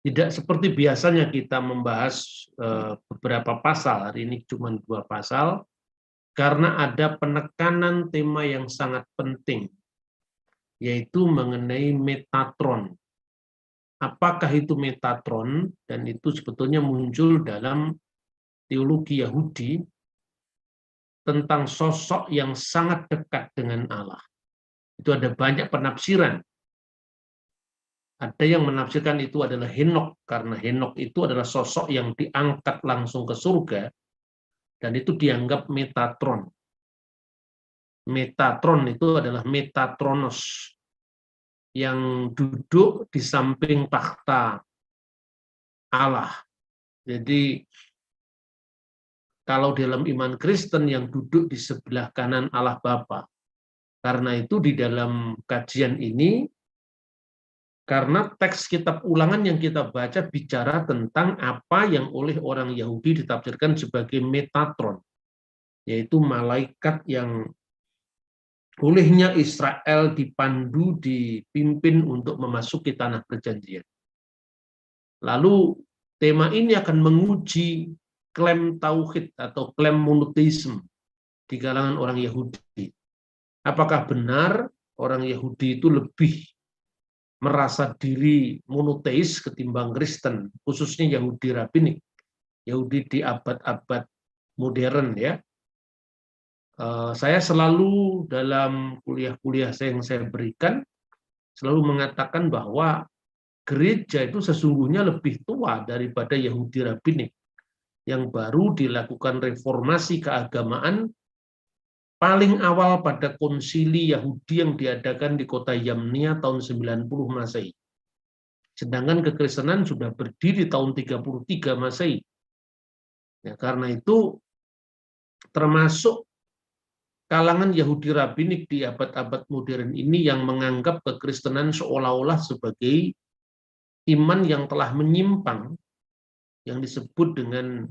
Tidak seperti biasanya kita membahas beberapa pasal, hari ini cuma 2 pasal, karena ada penekanan tema yang sangat penting, yaitu mengenai Metatron. Apakah itu Metatron? Dan itu sebetulnya muncul dalam teologi Yahudi tentang sosok yang sangat dekat dengan Allah. Itu ada banyak penafsiran. Ada yang menafsirkan itu adalah Henokh, karena Henokh itu adalah sosok yang diangkat langsung ke surga, dan itu dianggap Metatron. Metatron itu adalah Metatronos, yang duduk di samping takhta Allah. Jadi, kalau dalam iman Kristen yang duduk di sebelah kanan Allah Bapa. Karena itu di dalam kajian ini, karena teks kitab Ulangan yang kita baca bicara tentang apa yang oleh orang Yahudi ditafsirkan sebagai Metatron, yaitu malaikat yang olehnya Israel dipandu, dipimpin untuk memasuki tanah perjanjian. Lalu tema ini akan menguji klaim tauhid atau klaim monoteisme di kalangan orang Yahudi. Apakah benar orang Yahudi itu lebih merasa diri monoteis ketimbang Kristen, khususnya Yahudi rabbinik, Yahudi di abad-abad modern ya. Saya selalu dalam kuliah-kuliah yang saya berikan selalu mengatakan bahwa gereja itu sesungguhnya lebih tua daripada Yahudi rabbinik yang baru dilakukan reformasi keagamaan paling awal pada konsili Yahudi yang diadakan di kota Yamnia tahun 90 Masehi. Sedangkan kekristenan sudah berdiri tahun 33 Masehi. Ya, karena itu termasuk kalangan Yahudi rabbinik di abad-abad modern ini yang menganggap kekristenan seolah-olah sebagai iman yang telah menyimpang, yang disebut dengan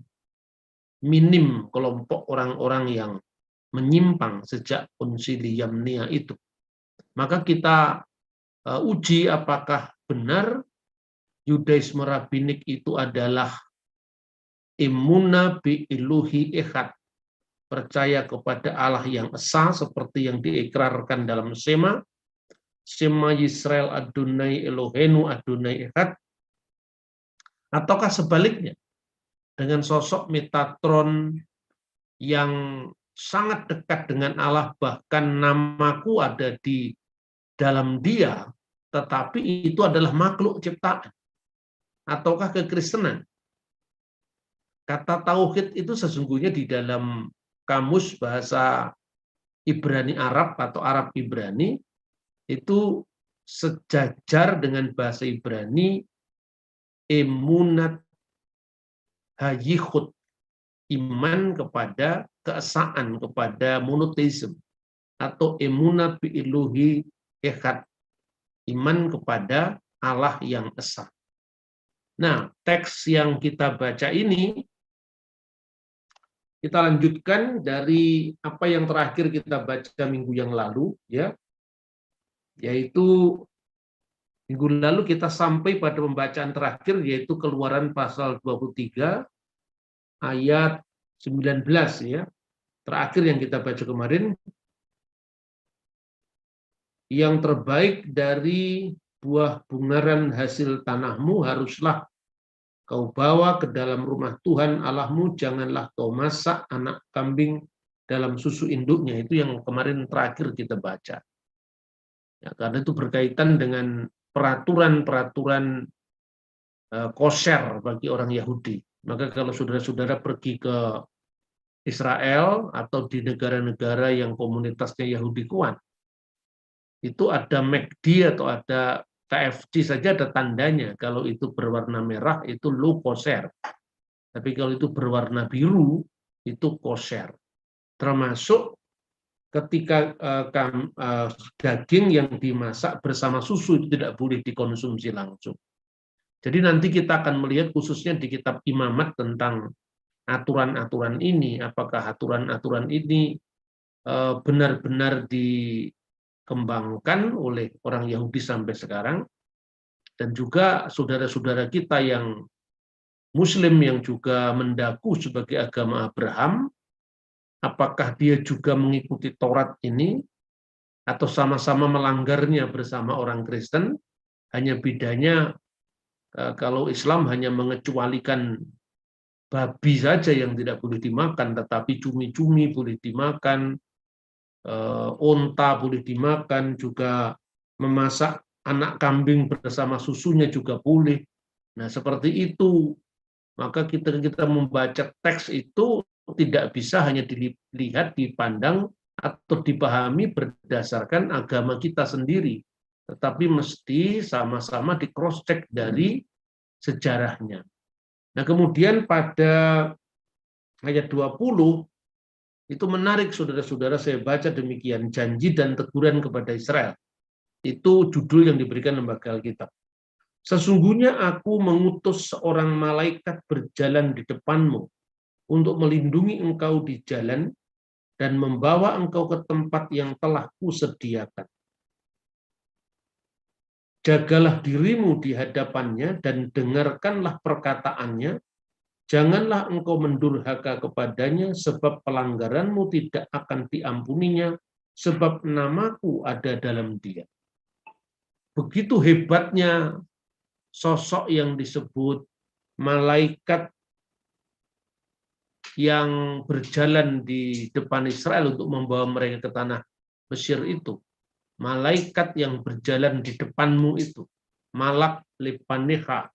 minim kelompok orang-orang yang menyimpang sejak konsili Yamnia itu. Maka kita uji apakah benar Yudaisme rabbinik itu adalah imuna bi iluhi echad, percaya kepada Allah yang esa seperti yang diikrarkan dalam Shema Yisrael Adonai Elohenu Adonai Echad, ataukah sebaliknya dengan sosok Metatron yang sangat dekat dengan Allah, bahkan namaku ada di dalam dia, tetapi itu adalah makhluk ciptaan. Ataukah kekristenan? Kata tauhid itu sesungguhnya di dalam kamus bahasa Ibrani Arab atau Arab Ibrani itu sejajar dengan bahasa Ibrani emunat hayichut, iman kepada keesaan, kepada monoteisme, atau emunat bi iluhi echad, iman kepada Allah yang esa. Nah, teks yang kita baca ini kita lanjutkan dari apa yang terakhir kita baca minggu yang lalu, ya, yaitu minggu lalu kita sampai pada pembacaan terakhir, yaitu Keluaran pasal 23 ayat 19 ya. Terakhir yang kita baca kemarin, yang terbaik dari buah bungaran hasil tanahmu haruslah kau bawa ke dalam rumah Tuhan Allahmu, janganlah kau masak anak kambing dalam susu induknya. Itu yang kemarin terakhir kita baca. Ya, karena itu berkaitan dengan peraturan-peraturan kosher bagi orang Yahudi. Maka kalau saudara-saudara pergi ke Israel atau di negara-negara yang komunitasnya Yahudi kuat, itu ada McD atau ada KFC saja ada tandanya. Kalau itu berwarna merah itu low kosher. Tapi kalau itu berwarna biru itu kosher. Termasuk ketika daging yang dimasak bersama susu itu tidak boleh dikonsumsi langsung. Jadi nanti kita akan melihat khususnya di kitab Imamat tentang aturan-aturan ini, apakah aturan-aturan ini benar-benar dikembangkan oleh orang Yahudi sampai sekarang, Dan juga saudara-saudara kita yang Muslim yang juga mendaku sebagai agama Abraham, apakah dia juga mengikuti Taurat ini atau sama-sama melanggarnya bersama orang Kristen? Hanya bedanya kalau Islam hanya mengecualikan babi saja yang tidak boleh dimakan, tetapi cumi-cumi boleh dimakan, onta boleh dimakan, juga memasak anak kambing bersama susunya juga boleh. Nah, seperti itu. Maka kita membaca teks itu tidak bisa hanya dilihat, dipandang, atau dipahami berdasarkan agama kita sendiri, tetapi mesti sama-sama di cross check dari sejarahnya. Nah, kemudian pada ayat 20 itu menarik, saudara-saudara, saya baca demikian, janji dan teguran kepada Israel. Itu judul yang diberikan lembaga Alkitab. Sesungguhnya aku mengutus seorang malaikat berjalan di depanmu untuk melindungi engkau di jalan dan membawa engkau ke tempat yang telah kusediakan. Jagalah dirimu di hadapannya dan dengarkanlah perkataannya. Janganlah engkau mendurhaka kepadanya, sebab pelanggaranmu tidak akan diampuninya, sebab namaku ada dalam dia. Begitu hebatnya sosok yang disebut malaikat yang berjalan di depan Israel untuk membawa mereka ke tanah Mesir itu. Malaikat yang berjalan di depanmu itu. Malak lepaneha.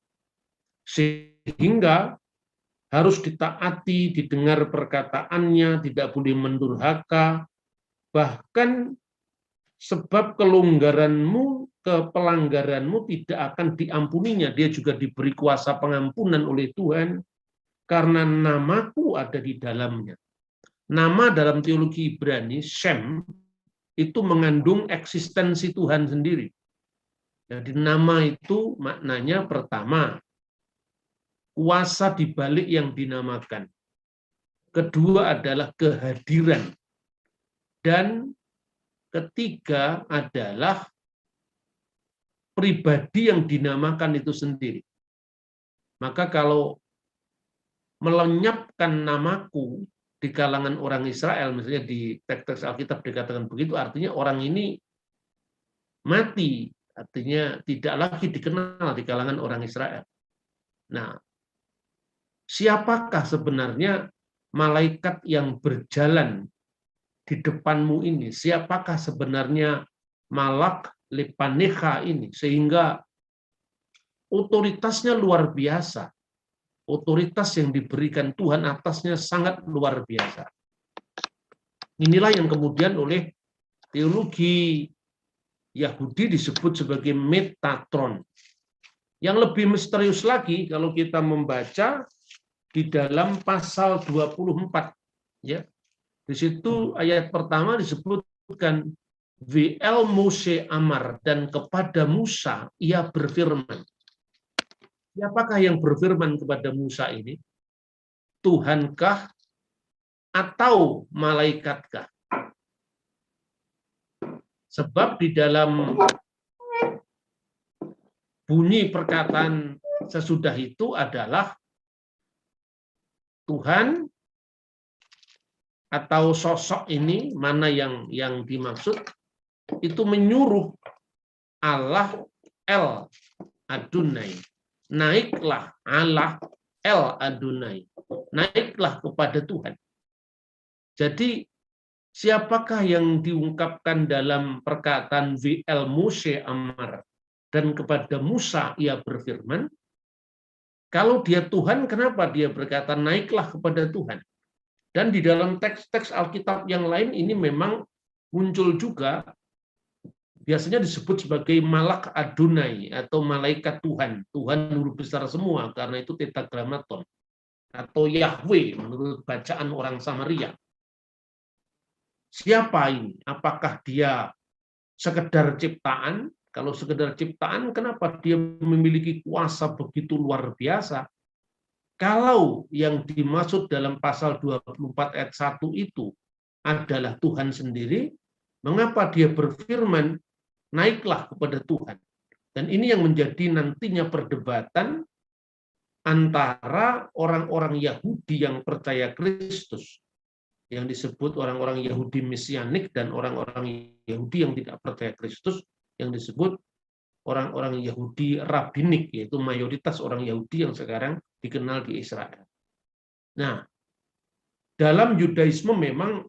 Sehingga harus ditaati, didengar perkataannya, tidak boleh mendurhaka, bahkan sebab kelonggaranmu, pelanggaranmu tidak akan diampuninya. Dia juga diberi kuasa pengampunan oleh Tuhan, karena namaku ada di dalamnya. Nama dalam teologi Ibrani, Shem, itu mengandung eksistensi Tuhan sendiri. Jadi nama itu maknanya pertama, kuasa di balik yang dinamakan. Kedua adalah kehadiran. Dan ketiga adalah pribadi yang dinamakan itu sendiri. Maka kalau melenyapkan namaku di kalangan orang Israel, misalnya di teks-teks Alkitab dikatakan begitu, artinya orang ini mati, artinya tidak lagi dikenal di kalangan orang Israel. Nah, siapakah sebenarnya malaikat yang berjalan di depanmu ini? Siapakah sebenarnya Malak Lepaneha ini? Sehingga otoritasnya luar biasa. Otoritas yang diberikan Tuhan atasnya sangat luar biasa. Inilah yang kemudian oleh teologi Yahudi disebut sebagai Metatron. Yang lebih misterius lagi kalau kita membaca di dalam pasal 24, ya. Di situ ayat pertama disebutkan VL Mose Amar, dan kepada Musa ia berfirman. Siapakah yang berfirman kepada Musa ini? Tuhankah atau malaikatkah? Sebab di dalam bunyi perkataan sesudah itu adalah Tuhan atau sosok ini, mana yang dimaksud, itu menyuruh Allah El Adonai. Naiklah Allah El Adonai. Naiklah kepada Tuhan. Jadi siapakah yang diungkapkan dalam perkataan VL Mose Amar, dan kepada Musa ia berfirman? Kalau dia Tuhan, kenapa dia berkata naiklah kepada Tuhan? Dan di dalam teks-teks Alkitab yang lain ini memang muncul juga, biasanya disebut sebagai Malak Adonai atau malaikat Tuhan. Tuhan huruf besar semua, karena itu tetragrammaton. Atau Yahweh menurut bacaan orang Samaria. Siapa ini? Apakah dia sekedar ciptaan? Kalau sekedar ciptaan, kenapa dia memiliki kuasa begitu luar biasa? Kalau yang dimaksud dalam pasal 24 ayat 1 itu adalah Tuhan sendiri, mengapa dia berfirman, naiklah kepada Tuhan? Dan ini yang menjadi nantinya perdebatan antara orang-orang Yahudi yang percaya Kristus, yang disebut orang-orang Yahudi Mesianik, dan orang-orang Yahudi yang tidak percaya Kristus, yang disebut orang-orang Yahudi Rabbinik, yaitu mayoritas orang Yahudi yang sekarang dikenal di Israel. Nah, dalam Yudaisme memang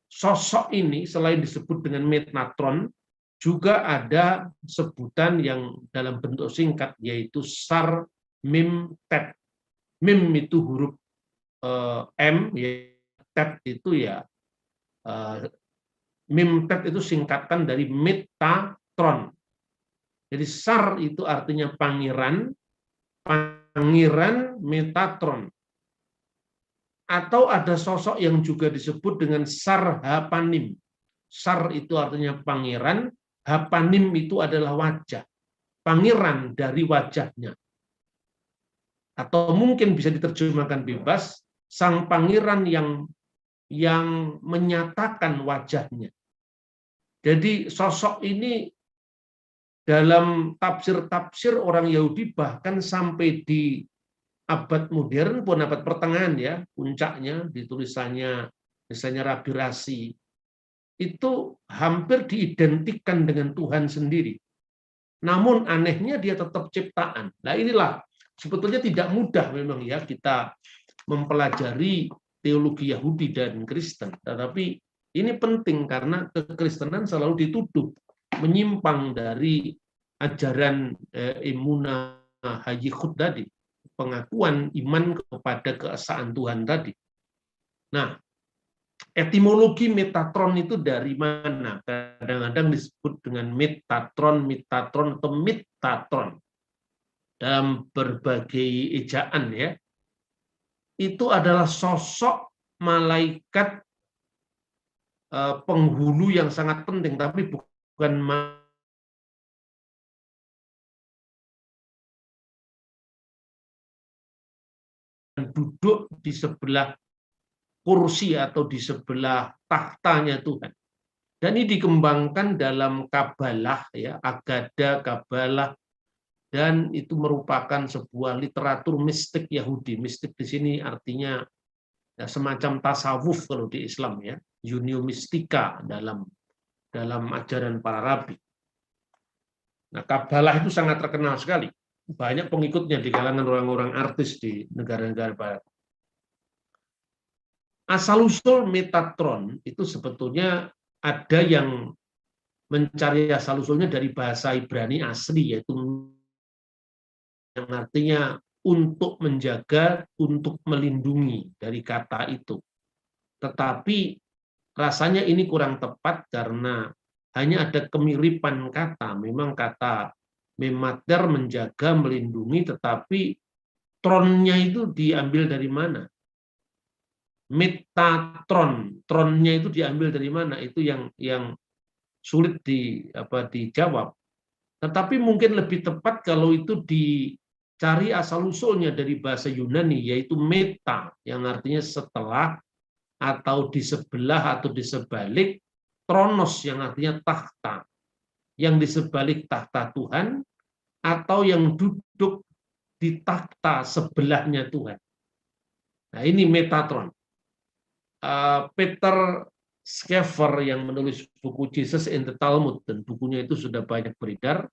sosok ini selain disebut dengan Metatron, juga ada sebutan yang dalam bentuk singkat, yaitu Sar Mim Tet. Mim itu huruf M, ya, Tet itu ya, Mim Tet itu singkatan dari Metatron. Jadi Sar itu artinya pangeran, pangeran Metatron. Atau ada sosok yang juga disebut dengan Sar Hapanim. Sar itu artinya pangeran, Hapanim itu adalah wajah. Pangeran dari wajahnya. Atau mungkin bisa diterjemahkan bebas, sang pangeran yang menyatakan wajahnya. Jadi sosok ini dalam tafsir-tafsir orang Yahudi, bahkan sampai di abad modern pun, abad pertengahan ya, puncaknya di tulisannya misalnya Rabi Rasi, itu hampir diidentikan dengan Tuhan sendiri. Namun anehnya dia tetap ciptaan. Nah inilah sebetulnya tidak mudah memang ya kita mempelajari teologi Yahudi dan Kristen. Tetapi ini penting karena kekristenan selalu dituduh menyimpang dari ajaran Emunah Hayichud tadi, pengakuan iman kepada keesaan Tuhan tadi. Nah, etimologi Metatron itu dari mana? Kadang-kadang disebut dengan Metatron, Metatron atau Metatron dalam berbagai ejaan ya. Itu adalah sosok malaikat penghulu yang sangat penting, tapi bukan duduk di sebelah kursi atau di sebelah tahtanya Tuhan. Dan ini dikembangkan dalam Kabalah ya, Agada, Kabalah, dan itu merupakan sebuah literatur mistik Yahudi. Mistik di sini artinya ya, semacam tasawuf kalau di Islam ya, Unio Mistika dalam ajaran para rabi. Nah, Kabalah itu sangat terkenal sekali. Banyak pengikutnya di kalangan orang-orang artis di negara-negara barat. Asal-usul Metatron itu sebetulnya ada yang mencari asal-usulnya dari bahasa Ibrani asli, yaitu yang artinya untuk menjaga, untuk melindungi, dari kata itu. Tetapi rasanya ini kurang tepat karena hanya ada kemiripan kata. Memang kata memater menjaga, melindungi, tetapi tronnya itu diambil dari mana? Metatron, tronnya itu diambil dari mana? Itu yang sulit dijawab. Tetapi mungkin lebih tepat kalau itu dicari asal-usulnya dari bahasa Yunani, yaitu meta, yang artinya setelah, atau di sebelah, atau di sebalik, tronos, yang artinya tahta, yang di sebalik tahta Tuhan, atau yang duduk di tahta sebelahnya Tuhan. Nah ini Metatron. Peter Schaeffer yang menulis buku Jesus in the Talmud, dan bukunya itu sudah banyak beredar.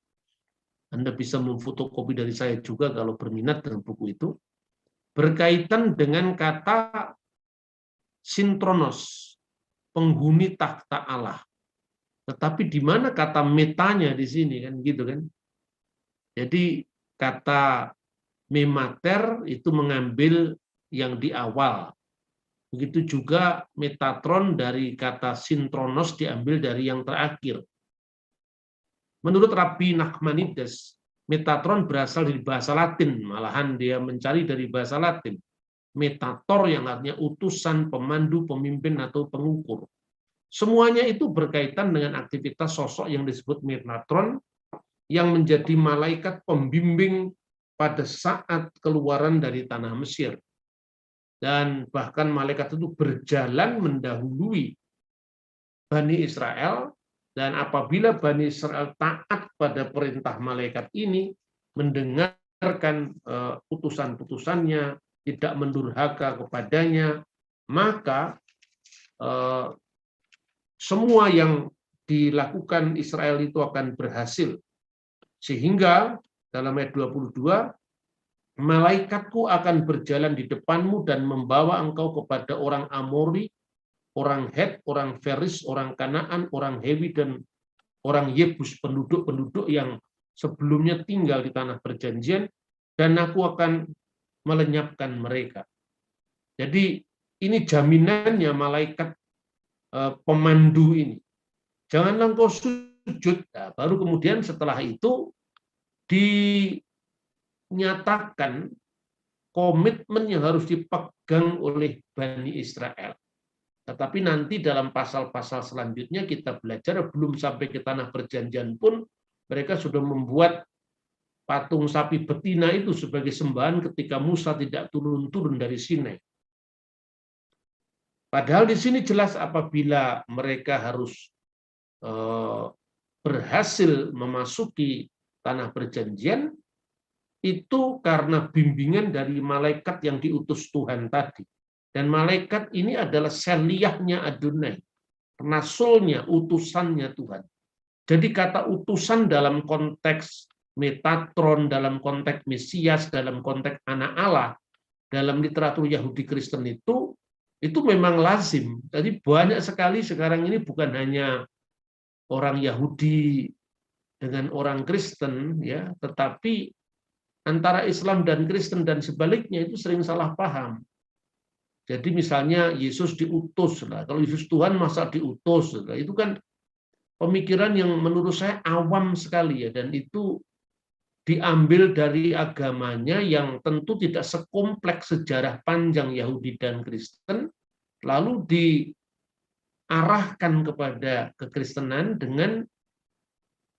Anda bisa memfotokopi dari saya juga kalau berminat dengan buku itu. Berkaitan dengan kata sintronos, penghuni takhta Allah. Tetapi di mana kata metanya di sini kan gitu kan? Jadi kata memater itu mengambil yang di awal. Begitu juga Metatron dari kata sintronos diambil dari yang terakhir. Menurut Rabbi Nachmanides, Metatron berasal dari bahasa Latin, malahan dia mencari dari bahasa Latin. Metator yang artinya utusan, pemandu, pemimpin, atau pengukur. Semuanya itu berkaitan dengan aktivitas sosok yang disebut Metatron, yang menjadi malaikat pembimbing pada saat keluaran dari tanah Mesir. Dan bahkan malaikat itu berjalan mendahului Bani Israel Dan apabila Bani Israel taat pada perintah malaikat ini, mendengarkan putusan-putusannya, tidak mendurhaka kepadanya, maka semua yang dilakukan Israel itu akan berhasil. Sehingga dalam ayat 22, malaikatku akan berjalan di depanmu dan membawa engkau kepada orang Amori, orang Het, orang Feris, orang Kanaan, orang Hewi, dan orang Yebus, penduduk-penduduk yang sebelumnya tinggal di tanah perjanjian, dan aku akan melenyapkan mereka. Jadi ini jaminannya malaikat pemandu ini. Janganlah engkau sujud. Nah, baru kemudian setelah itu dinyatakan komitmen yang harus dipegang oleh Bani Israel. Tetapi nanti dalam pasal-pasal selanjutnya kita belajar, belum sampai ke tanah perjanjian pun mereka sudah membuat patung sapi betina itu sebagai sembahan ketika Musa tidak turun-turun dari Sinai. Padahal di sini jelas apabila mereka harus berhasil memasuki tanah perjanjian, itu karena bimbingan dari malaikat yang diutus Tuhan tadi. Dan malaikat ini adalah seliyahnya Adonai, rasulnya, utusannya Tuhan. Jadi kata utusan dalam konteks Metatron, dalam konteks Mesias, dalam konteks anak Allah, dalam literatur Yahudi Kristen itu memang lazim. Jadi banyak sekali sekarang ini bukan hanya orang Yahudi dengan orang Kristen, ya, tetapi antara Islam dan Kristen dan sebaliknya itu sering salah paham. Jadi misalnya Yesus diutus, lah. Kalau Yesus Tuhan masa diutus, lah. Itu kan pemikiran yang menurut saya awam sekali ya, dan itu diambil dari agamanya yang tentu tidak sekompleks sejarah panjang Yahudi dan Kristen, lalu diarahkan kepada kekristenan dengan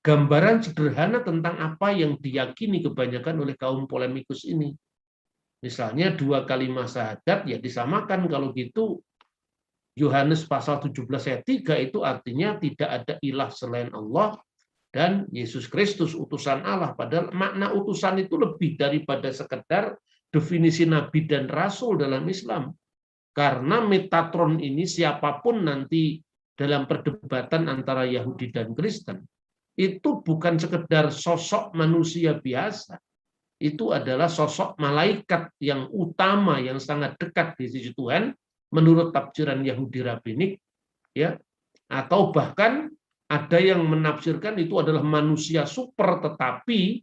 gambaran sederhana tentang apa yang diyakini kebanyakan oleh kaum polemikus ini. Misalnya 2 kalimat syahadat ya disamakan, kalau gitu Yohanes pasal 17 ayat 3 itu artinya tidak ada ilah selain Allah dan Yesus Kristus utusan Allah. Padahal makna utusan itu lebih daripada sekedar definisi nabi dan rasul dalam Islam. Karena Metatron ini siapapun nanti dalam perdebatan antara Yahudi dan Kristen, itu bukan sekedar sosok manusia biasa. Itu adalah sosok malaikat yang utama, yang sangat dekat di sisi Tuhan menurut tafsiran Yahudi rabbinik, ya, atau bahkan ada yang menafsirkan itu adalah manusia super, tetapi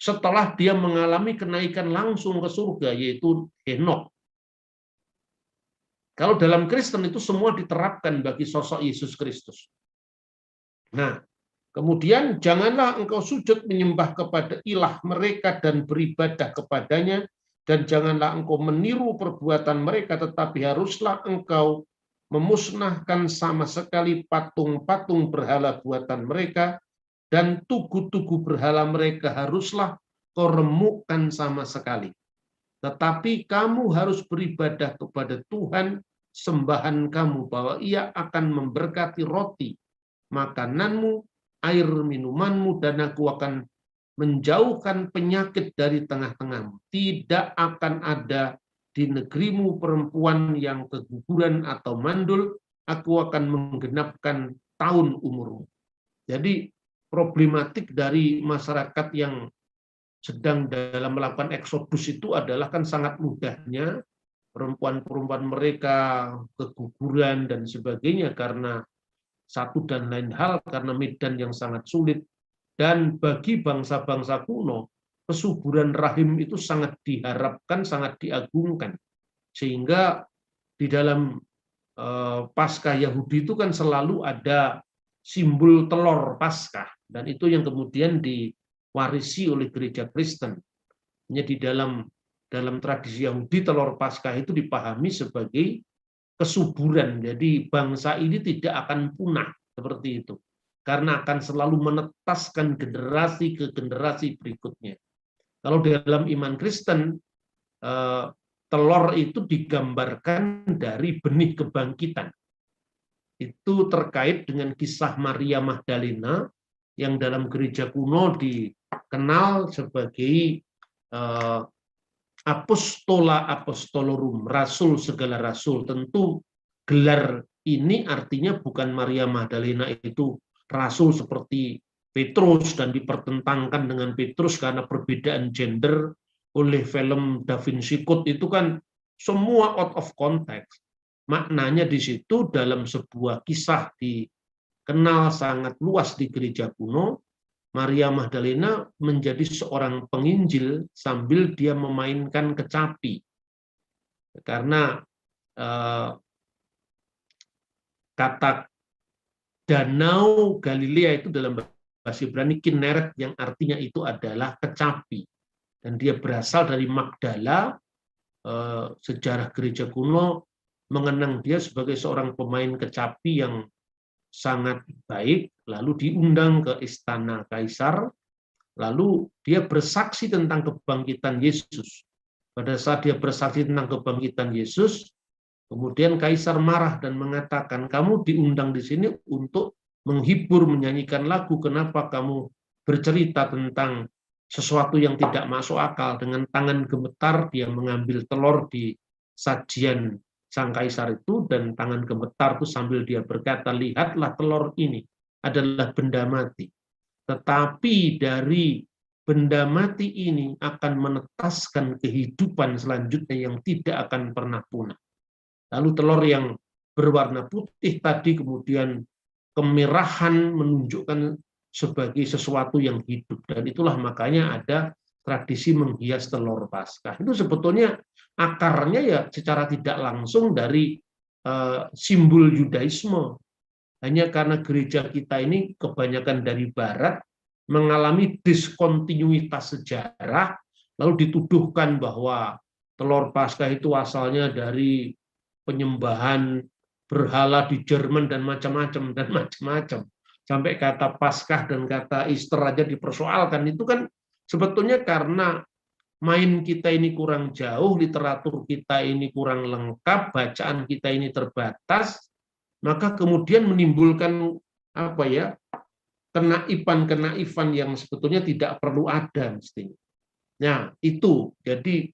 setelah dia mengalami kenaikan langsung ke surga, yaitu Henokh. Kalau dalam Kristen itu semua diterapkan bagi sosok Yesus Kristus. Nah, kemudian janganlah engkau sujud menyembah kepada ilah mereka dan beribadah kepadanya, dan janganlah engkau meniru perbuatan mereka, tetapi haruslah engkau memusnahkan sama sekali patung-patung berhala buatan mereka, dan tugu-tugu berhala mereka haruslah kau remukkan sama sekali. Tetapi kamu harus beribadah kepada Tuhan sembahan kamu, bahwa Ia akan memberkati roti, makananmu, air minumanmu, dan aku akan menjauhkan penyakit dari tengah-tengahmu. Tidak akan ada di negerimu perempuan yang keguguran atau mandul, aku akan menggenapkan tahun umurmu. Jadi problematik dari masyarakat yang sedang dalam melakukan eksodus itu adalah kan sangat mudahnya perempuan-perempuan mereka keguguran dan sebagainya karena satu dan lain hal, karena medan yang sangat sulit. Dan bagi bangsa-bangsa kuno, kesuburan rahim itu sangat diharapkan, sangat diagungkan. Sehingga di dalam Paskah Yahudi itu kan selalu ada simbol telur Paskah, dan itu yang kemudian diwarisi oleh gereja Kristen. Jadi dalam tradisi Yahudi telur Paskah itu dipahami sebagai kesuburan. Jadi bangsa ini tidak akan punah seperti itu, karena akan selalu menetaskan generasi ke generasi berikutnya. Kalau dalam iman Kristen, telur itu digambarkan dari benih kebangkitan. itu terkait dengan kisah Maria Magdalena yang dalam gereja kuno dikenal sebagai Apostola Apostolorum, rasul segala rasul. Tentu gelar ini artinya bukan Maria Magdalena itu rasul seperti Petrus dan dipertentangkan dengan Petrus karena perbedaan gender oleh film Da Vinci Code, itu kan semua out of context. Maknanya di situ dalam sebuah kisah dikenal sangat luas di gereja kuno, Maria Magdalena menjadi seorang penginjil sambil dia memainkan kecapi. Karena kata danau Galilea itu dalam bahasa Ibrani Kinneret, yang artinya itu adalah kecapi. Dan dia berasal dari Magdala. Sejarah gereja kuno mengenang dia sebagai seorang pemain kecapi yang sangat baik, lalu diundang ke istana kaisar, lalu dia bersaksi tentang kebangkitan Yesus. Pada saat dia bersaksi tentang kebangkitan Yesus, kemudian kaisar marah dan mengatakan, kamu diundang di sini untuk menghibur, menyanyikan lagu, kenapa kamu bercerita tentang sesuatu yang tidak masuk akal? Dengan tangan gemetar dia mengambil telur di sajian sang kaisar itu, dan tangan gemetar itu sambil dia berkata, lihatlah telur ini adalah benda mati. Tetapi dari benda mati ini akan menetaskan kehidupan selanjutnya yang tidak akan pernah punah. Lalu telur yang berwarna putih tadi kemudian kemerahan menunjukkan sebagai sesuatu yang hidup. Dan itulah makanya ada tradisi menghias telur Paskah. Itu sebetulnya akarnya ya secara tidak langsung dari simbol Yudaisme. Hanya karena gereja kita ini kebanyakan dari barat mengalami diskontinuitas sejarah, lalu dituduhkan bahwa telur Paskah itu asalnya dari penyembahan berhala di Jerman dan macam-macam. Sampai kata Paskah dan kata Easter aja dipersoalkan. Itu kan sebetulnya karena main kita ini kurang jauh, literatur kita ini kurang lengkap, bacaan kita ini terbatas, maka kemudian menimbulkan kenaifan yang sebetulnya tidak perlu ada mestinya. Nah, itu jadi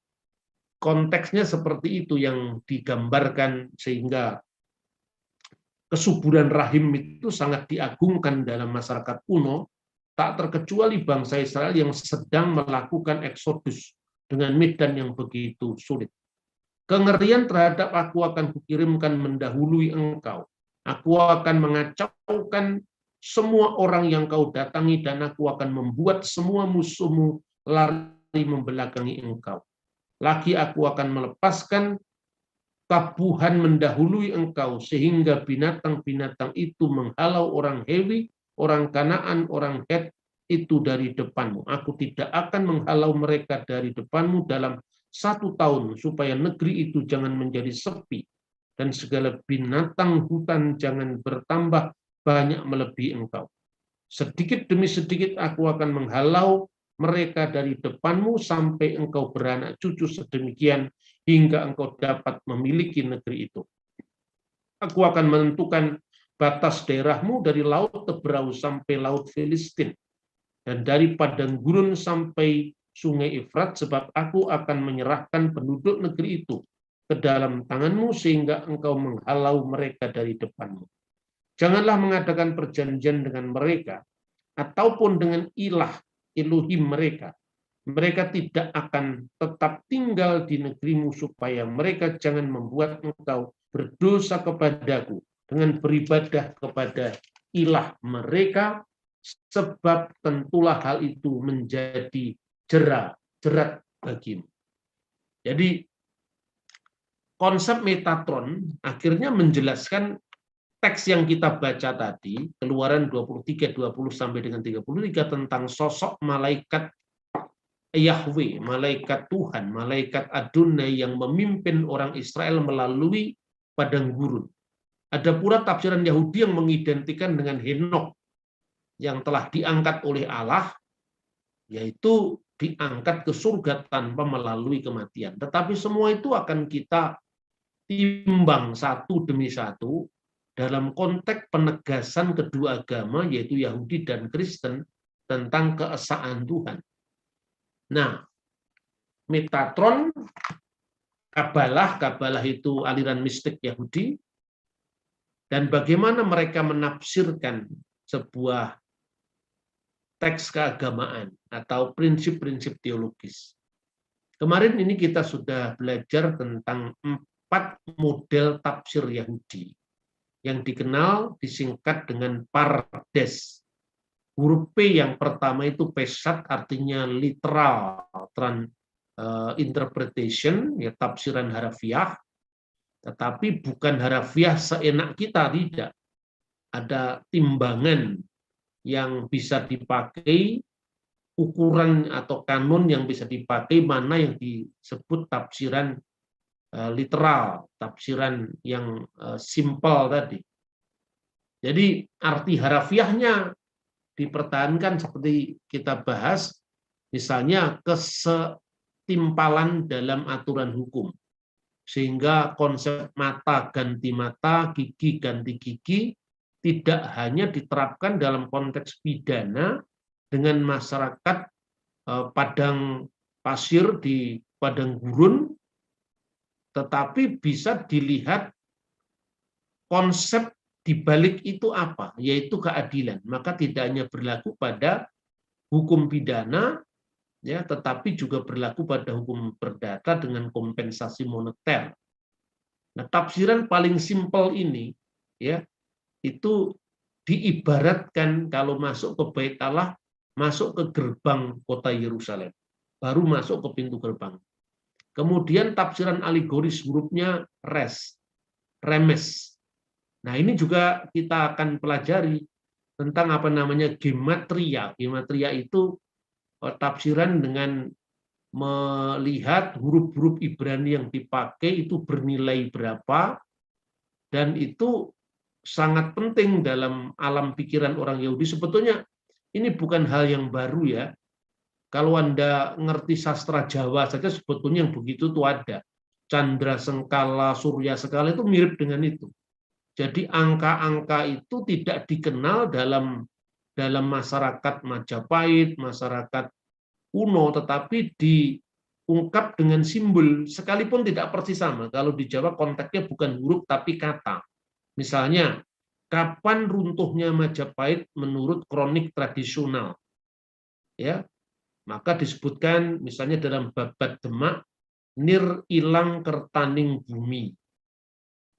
konteksnya seperti itu yang digambarkan, sehingga kesuburan rahim itu sangat diagungkan dalam masyarakat kuno, tak terkecuali bangsa Israel yang sedang melakukan eksodus dengan medan yang begitu sulit. Kengerian terhadap aku akan kukirimkan mendahului engkau. Aku akan mengacaukan semua orang yang kau datangi, dan aku akan membuat semua musuhmu lari membelakangi engkau. Lagi aku akan melepaskan tabuhan mendahului engkau, sehingga binatang-binatang itu menghalau orang Hewi, orang Kanaan, orang Het itu dari depanmu. Aku tidak akan menghalau mereka dari depanmu dalam 1 tahun, supaya negeri itu jangan menjadi sepi, dan segala binatang hutan jangan bertambah banyak melebihi engkau. Sedikit demi sedikit aku akan menghalau mereka dari depanmu sampai engkau beranak cucu sedemikian hingga engkau dapat memiliki negeri itu. Aku akan menentukan batas daerahmu dari laut Tebrau sampai laut Filistin, dan dari padang gurun sampai sungai Efrat, sebab aku akan menyerahkan penduduk negeri itu ke dalam tanganmu sehingga engkau menghalau mereka dari depanmu. Janganlah mengadakan perjanjian dengan mereka ataupun dengan ilah Elohim mereka. Mereka tidak akan tetap tinggal di negerimu, supaya mereka jangan membuat engkau berdosa kepadaku dengan beribadah kepada ilah mereka, sebab tentulah hal itu menjadi jerat bagimu. Jadi konsep Metatron akhirnya menjelaskan teks yang kita baca tadi, Keluaran 23, 20 sampai dengan 33, tentang sosok malaikat Yahweh, malaikat Tuhan, malaikat Adonai yang memimpin orang Israel melalui padang gurun. Ada pula tafsiran Yahudi yang mengidentikan dengan Henokh yang telah diangkat oleh Allah, yaitu diangkat ke surga tanpa melalui kematian. Tetapi semua itu akan kita timbang satu demi satu, dalam konteks penegasan kedua agama, yaitu Yahudi dan Kristen, tentang keesaan Tuhan. Nah, Metatron, Kabalah itu aliran mistik Yahudi, dan bagaimana mereka menafsirkan sebuah teks keagamaan atau prinsip-prinsip teologis. Kemarin ini kita sudah belajar tentang 4 model tafsir Yahudi yang dikenal disingkat dengan Pardes. Huruf P yang pertama itu pesat, artinya literal interpretation, ya tafsiran harafiah, tetapi bukan harafiah seenak kita, tidak. Ada timbangan yang bisa dipakai, ukuran atau kanon yang bisa dipakai, mana yang disebut tafsiran literal, tafsiran yang simpel tadi. Jadi arti harafiahnya dipertahankan seperti kita bahas, misalnya kesetimpalan dalam aturan hukum. Sehingga konsep mata ganti mata, gigi ganti gigi, tidak hanya diterapkan dalam konteks pidana dengan masyarakat padang pasir di padang gurun, tetapi bisa dilihat konsep di balik itu apa, yaitu keadilan. Maka tidak hanya berlaku pada hukum pidana, ya, tetapi juga berlaku pada hukum perdata dengan kompensasi moneter. Nah, tafsiran paling simpel ini, ya, itu diibaratkan kalau masuk ke Bait Allah, masuk ke gerbang kota Yerusalem, baru masuk ke pintu gerbang. Kemudian tafsiran alegoris hurufnya remes. Nah, ini juga kita akan pelajari tentang apa namanya gematria. Gematria itu tafsiran dengan melihat huruf-huruf Ibrani yang dipakai itu bernilai berapa, dan itu sangat penting dalam alam pikiran orang Yahudi. Sebetulnya ini bukan hal yang baru ya. Kalau Anda ngerti sastra Jawa saja sebetulnya yang begitu itu ada. Candra Sengkala, Surya Sekala itu mirip dengan itu. Jadi angka-angka itu tidak dikenal dalam masyarakat Majapahit, masyarakat kuno, tetapi diungkap dengan simbol, sekalipun tidak persis sama. Kalau di Jawa konteksnya bukan huruf tapi kata. Misalnya, kapan runtuhnya Majapahit menurut kronik tradisional? Ya, maka disebutkan misalnya dalam Babad Demak, nir ilang kertaning bumi.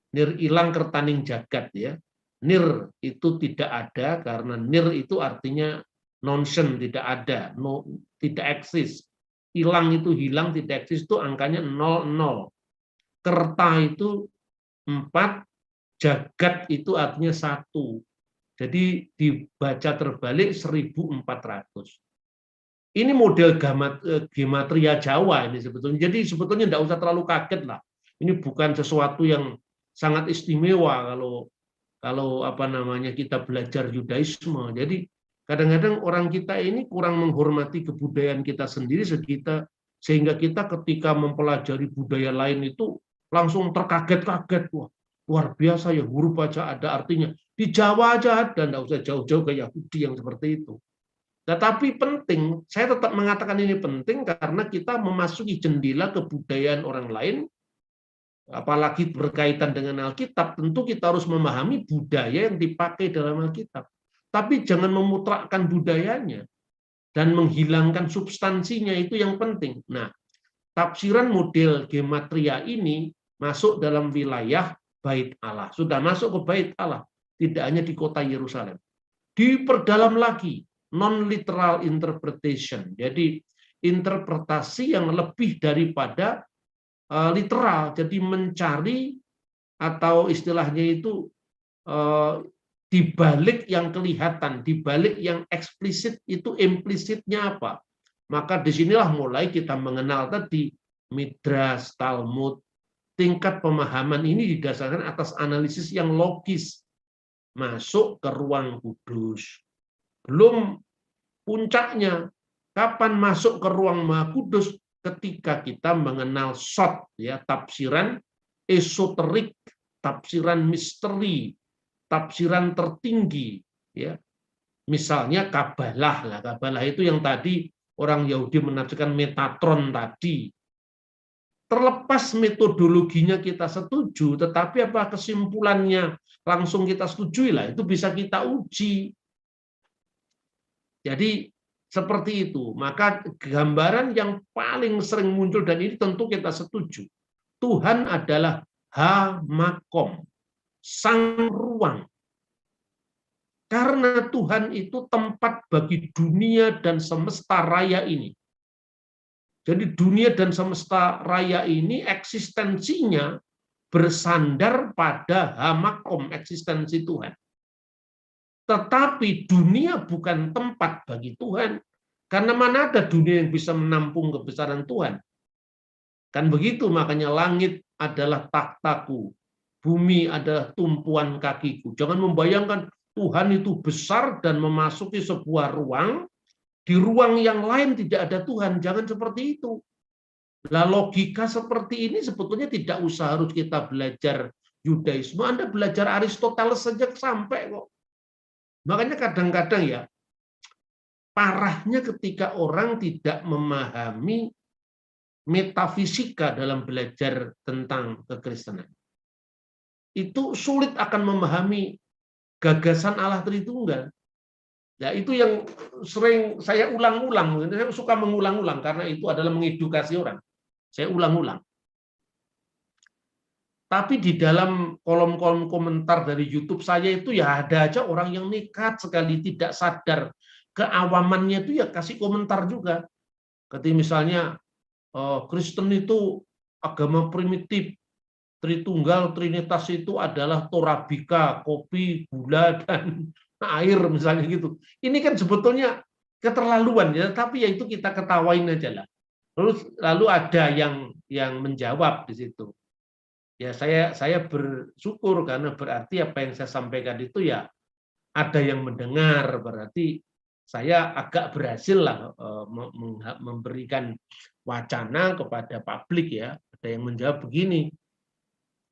Nir ilang kertaning jagat, ya. Nir itu tidak ada karena nir itu artinya nonsen, tidak ada, tidak eksis. Hilang itu hilang, tidak eksis itu angkanya 00. Kerta itu 4, jagat itu artinya 1. Jadi dibaca terbalik 1400. Ini model gematria Jawa ini sebetulnya. Jadi sebetulnya tidak usah terlalu kaget lah. Ini bukan sesuatu yang sangat istimewa kalau apa namanya kita belajar Yudaisme. Jadi kadang-kadang orang kita ini kurang menghormati kebudayaan kita sendiri, sehingga kita ketika mempelajari budaya lain itu langsung terkaget-kaget. Wah, luar biasa ya, huruf aja ada artinya. Di Jawa aja ada, tidak usah jauh-jauh ke Yahudi yang seperti itu. Tetapi penting, saya tetap mengatakan ini penting karena kita memasuki jendela kebudayaan orang lain, apalagi berkaitan dengan Alkitab, tentu kita harus memahami budaya yang dipakai dalam Alkitab. Tapi jangan memutrakkan budayanya dan menghilangkan substansinya, itu yang penting. Nah, tafsiran model gematria ini masuk dalam wilayah Bait Allah. Sudah masuk ke Bait Allah, tidak hanya di kota Yerusalem. Diperdalam lagi, non-literal interpretation. Jadi interpretasi yang lebih daripada literal, jadi mencari atau istilahnya itu dibalik yang kelihatan, dibalik yang eksplisit itu implisitnya apa. Maka disinilah mulai kita mengenal tadi Midrash, Talmud. Tingkat pemahaman ini didasarkan atas analisis yang logis. Masuk ke ruang kudus. Belum puncaknya, kapan masuk ke ruang Maha Kudus? Ketika kita mengenal sod, ya, tafsiran esoterik, tafsiran misteri, tafsiran tertinggi, ya. Misalnya Kabalah lah, Kabalah itu yang tadi orang Yahudi menafsirkan Metatron tadi. Terlepas metodologinya kita setuju, tetapi apa kesimpulannya langsung kita setujui lah, itu bisa kita uji. Jadi seperti itu. Maka gambaran yang paling sering muncul, dan ini tentu kita setuju, Tuhan adalah Ha-Makom, sang ruang. Karena Tuhan itu tempat bagi dunia dan semesta raya ini. Jadi dunia dan semesta raya ini eksistensinya bersandar pada Ha-Makom, eksistensi Tuhan. Tetapi dunia bukan tempat bagi Tuhan. Karena mana ada dunia yang bisa menampung kebesaran Tuhan? Kan begitu, makanya langit adalah takhtaku, bumi adalah tumpuan kakiku. Jangan membayangkan Tuhan itu besar dan memasuki sebuah ruang, di ruang yang lain tidak ada Tuhan. Jangan seperti itu. Nah, logika seperti ini sebetulnya tidak usah harus kita belajar Yudaisme. Anda belajar Aristoteles saja sampai kok. Makanya kadang-kadang ya, parahnya ketika orang tidak memahami metafisika dalam belajar tentang kekristenan. Itu sulit akan memahami gagasan Allah Tritunggal. Ya, itu yang sering saya ulang-ulang. Saya suka mengulang-ulang karena itu adalah mengedukasi orang. Saya ulang-ulang. Tapi di dalam kolom-kolom komentar dari YouTube saya itu ya ada aja orang yang nekat sekali, tidak sadar keawamannya itu ya kasih komentar juga. Ketika misalnya Kristen itu agama primitif, Tritunggal, Trinitas itu adalah torabika, kopi, gula, dan air misalnya gitu. Ini kan sebetulnya keterlaluan ya, tapi ya itu kita ketawain aja lah. Lalu ada yang menjawab di situ. Ya saya bersyukur karena berarti apa yang saya sampaikan itu ya ada yang mendengar, berarti saya agak berhasil lah memberikan wacana kepada publik ya. Ada yang menjawab begini.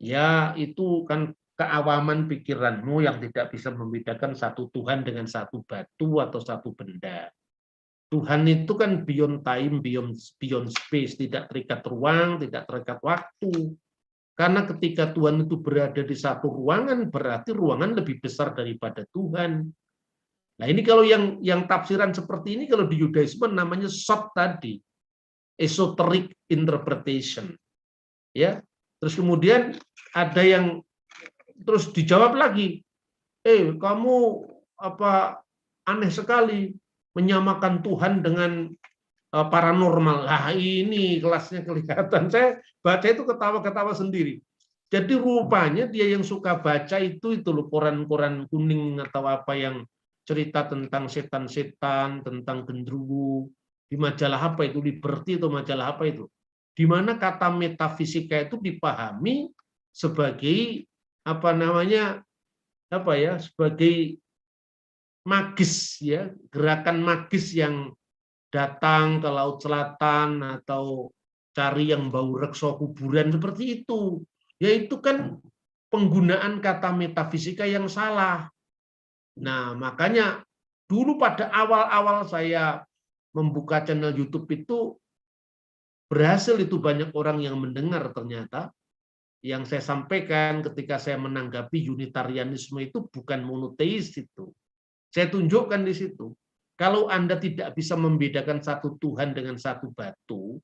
Ya, itu kan keawaman pikiranmu yang tidak bisa membedakan satu Tuhan dengan satu batu atau satu benda. Tuhan itu kan beyond time, beyond space, tidak terikat ruang, tidak terikat waktu. Karena ketika Tuhan itu berada di satu ruangan, berarti ruangan lebih besar daripada Tuhan. Nah, ini kalau yang tafsiran seperti ini, kalau di Yudaisme namanya short tadi, esoteric interpretation. Ya, terus kemudian ada yang terus dijawab lagi, kamu apa aneh sekali menyamakan Tuhan dengan paranormal. Nah, ini kelasnya kelihatan. Saya baca itu ketawa-ketawa sendiri. Jadi rupanya dia yang suka baca itu loh, koran-koran kuning atau apa yang cerita tentang setan-setan, tentang genderuwo, di majalah apa itu, Liberty atau majalah apa itu, di mana kata metafisika itu dipahami sebagai apa namanya, apa ya, sebagai magis ya, gerakan magis yang datang ke Laut Selatan atau cari yang bau rekso kuburan seperti itu. Yaitu kan penggunaan kata metafisika yang salah. Nah, makanya dulu pada awal-awal saya membuka channel YouTube itu berhasil itu banyak orang yang mendengar ternyata. Yang saya sampaikan ketika saya menanggapi Unitarianisme itu bukan monoteis itu. Saya tunjukkan di situ. Kalau Anda tidak bisa membedakan satu Tuhan dengan satu batu,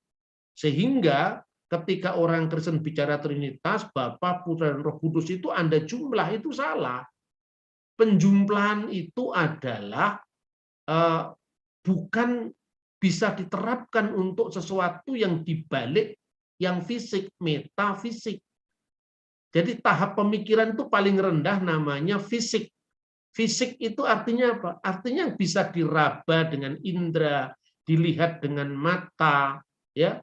sehingga ketika orang Kristen bicara Trinitas, Bapa, Putra, dan Roh Kudus itu Anda jumlah, itu salah. Penjumlahan itu adalah bukan bisa diterapkan untuk sesuatu yang dibalik yang fisik, metafisik. Jadi tahap pemikiran itu paling rendah namanya fisik. Fisik itu artinya apa? Artinya bisa diraba dengan indera, dilihat dengan mata, ya.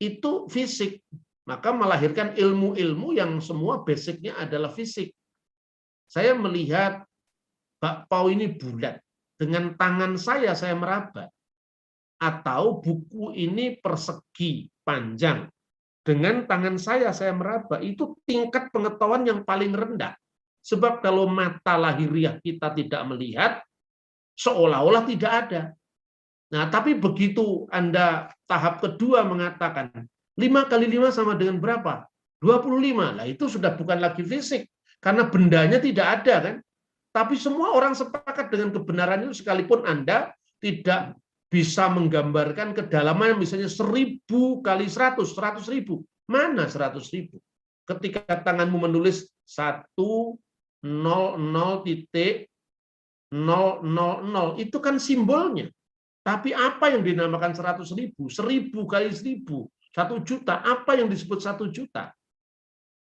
Itu fisik. Maka melahirkan ilmu-ilmu yang semua basicnya adalah fisik. Saya melihat bakpao ini bulat. Dengan tangan saya meraba. Atau buku ini persegi, panjang. Dengan tangan saya meraba. Itu tingkat pengetahuan yang paling rendah. Sebab kalau mata lahiriah kita tidak melihat, seolah-olah tidak ada. Nah, tapi begitu Anda tahap kedua mengatakan 5 kali 5 sama dengan berapa? 25. Nah, itu sudah bukan lagi fisik. Karena bendanya tidak ada kan. Tapi semua orang sepakat dengan kebenaran itu sekalipun Anda tidak bisa menggambarkan kedalaman misalnya 1000 kali 100, 100.000. Mana 100.000? Ketika tanganmu menulis 100.000, itu kan simbolnya. Tapi apa yang dinamakan 100.000? 1000 kali 1000, 1 juta. Apa yang disebut 1 juta?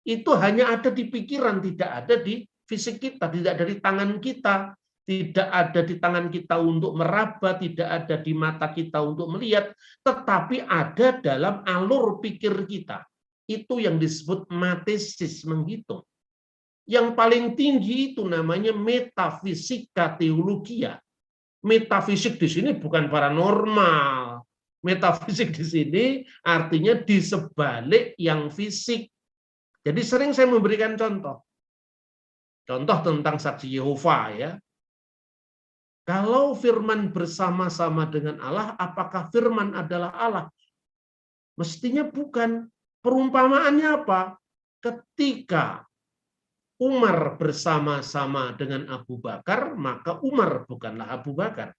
Itu hanya ada di pikiran, tidak ada di fisik kita, tidak ada di tangan kita, tidak ada di tangan kita untuk meraba, tidak ada di mata kita untuk melihat, tetapi ada dalam alur pikir kita. Itu yang disebut matesis, menghitung. Yang paling tinggi itu namanya metafisika teologia. Metafisik di sini bukan paranormal. Metafisik di sini artinya di sebalik yang fisik. Jadi sering saya memberikan contoh. Contoh tentang saksi Yehova ya. Kalau firman bersama-sama dengan Allah, apakah firman adalah Allah? Mestinya bukan. Perumpamaannya apa? Ketika Umar bersama-sama dengan Abu Bakar, maka Umar bukanlah Abu Bakar.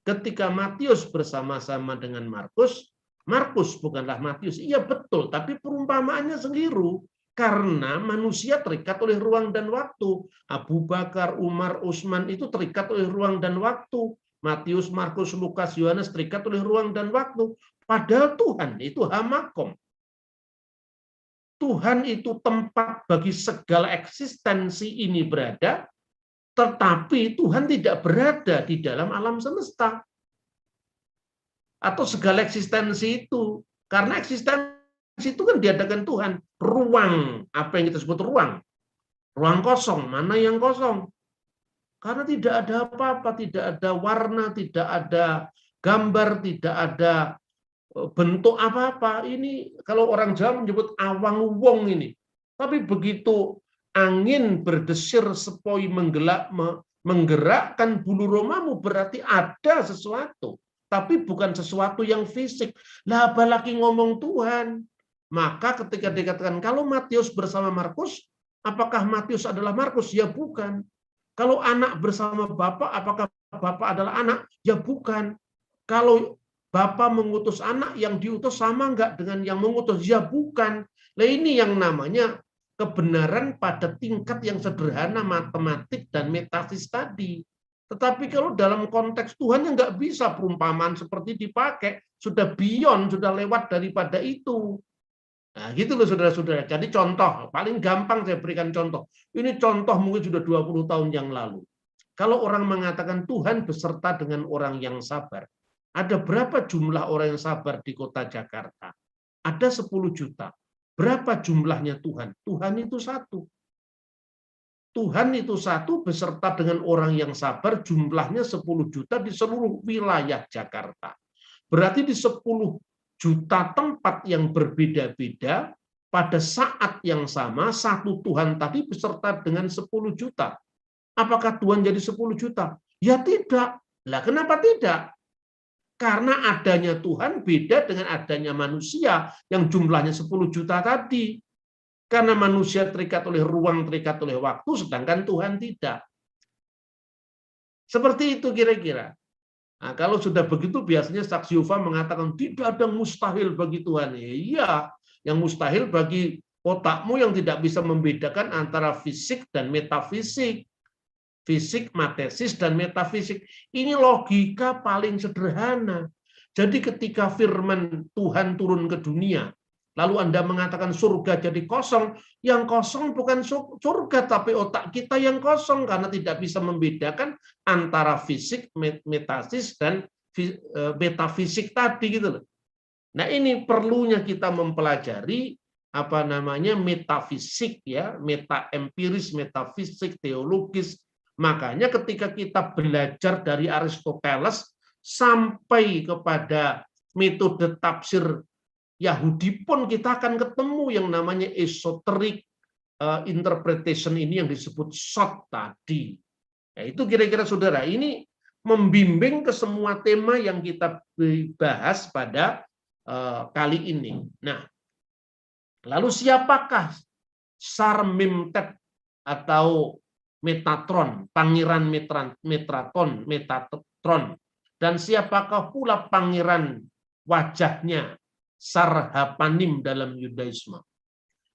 Ketika Matius bersama-sama dengan Markus, Markus bukanlah Matius. Iya betul, tapi perumpamaannya keliru. Karena manusia terikat oleh ruang dan waktu. Abu Bakar, Umar, Utsman itu terikat oleh ruang dan waktu. Matius, Markus, Lukas, Yohanes terikat oleh ruang dan waktu. Padahal Tuhan itu hamakom. Tuhan itu tempat bagi segala eksistensi ini berada, tetapi Tuhan tidak berada di dalam alam semesta. Atau segala eksistensi itu. Karena eksistensi itu kan diadakan Tuhan. Ruang, apa yang kita sebut ruang? Ruang kosong, mana yang kosong? Karena tidak ada apa-apa, tidak ada warna, tidak ada gambar, tidak ada bentuk apa-apa. Ini kalau orang Jawa menyebut awang wong ini. Tapi begitu angin berdesir sepoi menggerakkan bulu romamu, berarti ada sesuatu. Tapi bukan sesuatu yang fisik. Lah apalagi ngomong Tuhan. Maka ketika dikatakan kalau Matius bersama Markus, apakah Matius adalah Markus? Ya bukan. Kalau anak bersama Bapak, apakah Bapak adalah anak? Ya bukan. Kalau Bapak mengutus anak, yang diutus sama enggak dengan yang mengutus? Ya bukan. Nah ini yang namanya kebenaran pada tingkat yang sederhana, matematik dan metafisis tadi. Tetapi kalau dalam konteks Tuhan yang nggak bisa perumpamaan seperti dipakai, sudah beyond, sudah lewat daripada itu. Nah gitu loh saudara-saudara. Jadi contoh, paling gampang saya berikan contoh. Ini contoh mungkin sudah 20 tahun yang lalu. Kalau orang mengatakan Tuhan beserta dengan orang yang sabar, ada berapa jumlah orang yang sabar di kota Jakarta? Ada 10 juta. Berapa jumlahnya Tuhan? Tuhan itu satu. Tuhan itu satu beserta dengan orang yang sabar, jumlahnya 10 juta di seluruh wilayah Jakarta. Berarti di 10 juta tempat yang berbeda-beda, pada saat yang sama, satu Tuhan tadi beserta dengan 10 juta. Apakah Tuhan jadi 10 juta? Ya tidak. Lah kenapa tidak? Karena adanya Tuhan beda dengan adanya manusia yang jumlahnya 10 juta tadi. Karena manusia terikat oleh ruang, terikat oleh waktu, sedangkan Tuhan tidak. Seperti itu kira-kira. Nah, kalau sudah begitu biasanya saksi Yehova mengatakan tidak ada mustahil bagi Tuhan. Iya, yang mustahil bagi otakmu yang tidak bisa membedakan antara fisik dan metafisik. Fisik, matesis, dan metafisik. Ini logika paling sederhana. Jadi ketika firman Tuhan turun ke dunia, lalu Anda mengatakan surga jadi kosong, yang kosong bukan surga, tapi otak kita yang kosong, karena tidak bisa membedakan antara fisik, metasis, dan metafisik tadi. Gitu loh. Nah ini perlunya kita mempelajari apa namanya metafisik, ya, meta empiris, metafisik, teologis. Makanya ketika kita belajar dari Aristoteles sampai kepada metode tafsir Yahudi pun kita akan ketemu yang namanya esoterik, interpretation ini yang disebut short tadi. Ya, itu kira-kira saudara, ini membimbing ke semua tema yang kita bahas pada kali ini. Nah, lalu siapakah Sarmimtet atau Metatron, Pangeran Metatron, dan siapakah pula pangeran wajahnya Sarhapanim dalam Yudaisme?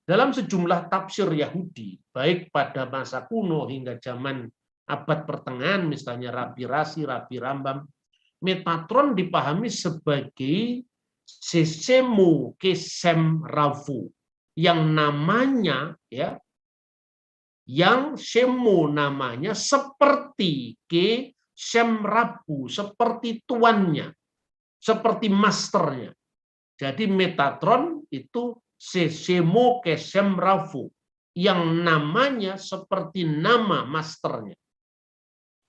Dalam sejumlah tafsir Yahudi, baik pada masa kuno hingga zaman abad pertengahan, misalnya Rabi Rasi, Rabi Rambam, Metatron dipahami sebagai Sesemu Kesem Ravu, yang namanya yang Semu namanya seperti Kesem Ravu, seperti tuannya, seperti masternya. Jadi Metatron itu Sesemu Kesem Ravu, yang namanya seperti nama masternya.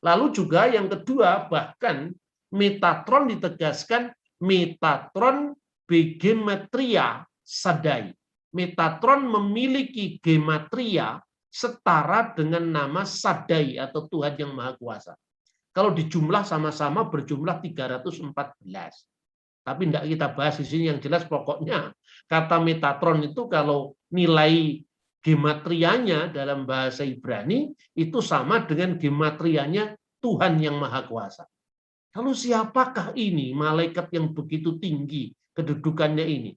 Lalu juga yang kedua, bahkan Metatron ditegaskan Metatron begematria sadai. Metatron memiliki gematria setara dengan nama Sadai atau Tuhan yang Maha Kuasa. Kalau dijumlah sama-sama berjumlah 314. Tapi tidak kita bahas di sini, yang jelas pokoknya kata Metatron itu kalau nilai gematrianya dalam bahasa Ibrani itu sama dengan gematrianya Tuhan yang Maha Kuasa. Lalu siapakah ini malaikat yang begitu tinggi kedudukannya ini?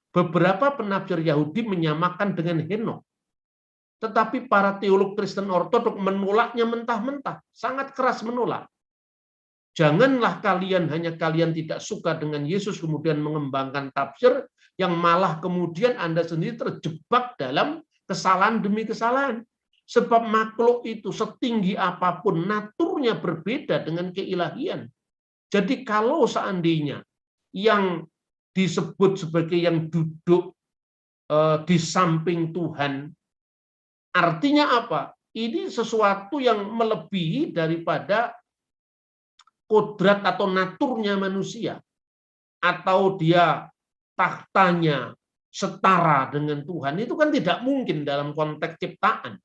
Beberapa penafsir Yahudi menyamakan dengan Henokh. Tetapi para teolog Kristen Ortodok menolaknya mentah-mentah, sangat keras menolak. Janganlah hanya kalian tidak suka dengan Yesus kemudian mengembangkan tafsir yang malah kemudian Anda sendiri terjebak dalam kesalahan demi kesalahan. Sebab makhluk itu setinggi apapun naturnya berbeda dengan keilahian. Jadi kalau seandainya yang disebut sebagai yang duduk di samping Tuhan, artinya apa? Ini sesuatu yang melebihi daripada kodrat atau naturnya manusia. Atau dia tahtanya setara dengan Tuhan, itu kan tidak mungkin dalam konteks ciptaan.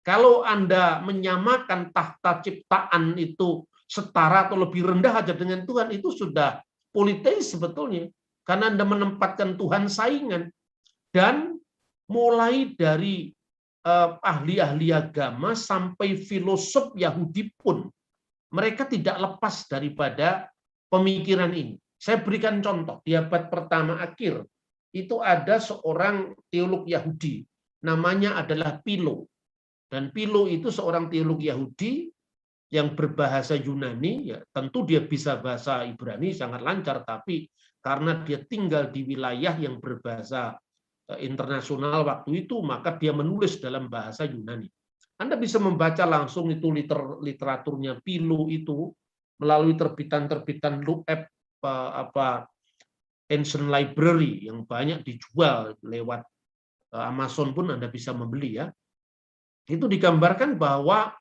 Kalau Anda menyamakan tahta ciptaan itu setara atau lebih rendah aja dengan Tuhan, itu sudah politeis sebetulnya. Karena Anda menempatkan Tuhan saingan. Dan mulai dari ahli-ahli agama sampai filosof Yahudi pun, mereka tidak lepas daripada pemikiran ini. Saya berikan contoh, di abad pertama akhir, itu ada seorang teolog Yahudi, namanya adalah Philo. Dan Philo itu seorang teolog Yahudi yang berbahasa Yunani, ya tentu dia bisa bahasa Ibrani sangat lancar, tapi karena dia tinggal di wilayah yang berbahasa internasional waktu itu, maka dia menulis dalam bahasa Yunani. Anda bisa membaca langsung itu literaturnya Philo itu melalui terbitan-terbitan Loeb Ancient Library yang banyak dijual lewat Amazon pun Anda bisa membeli ya. Itu digambarkan bahwa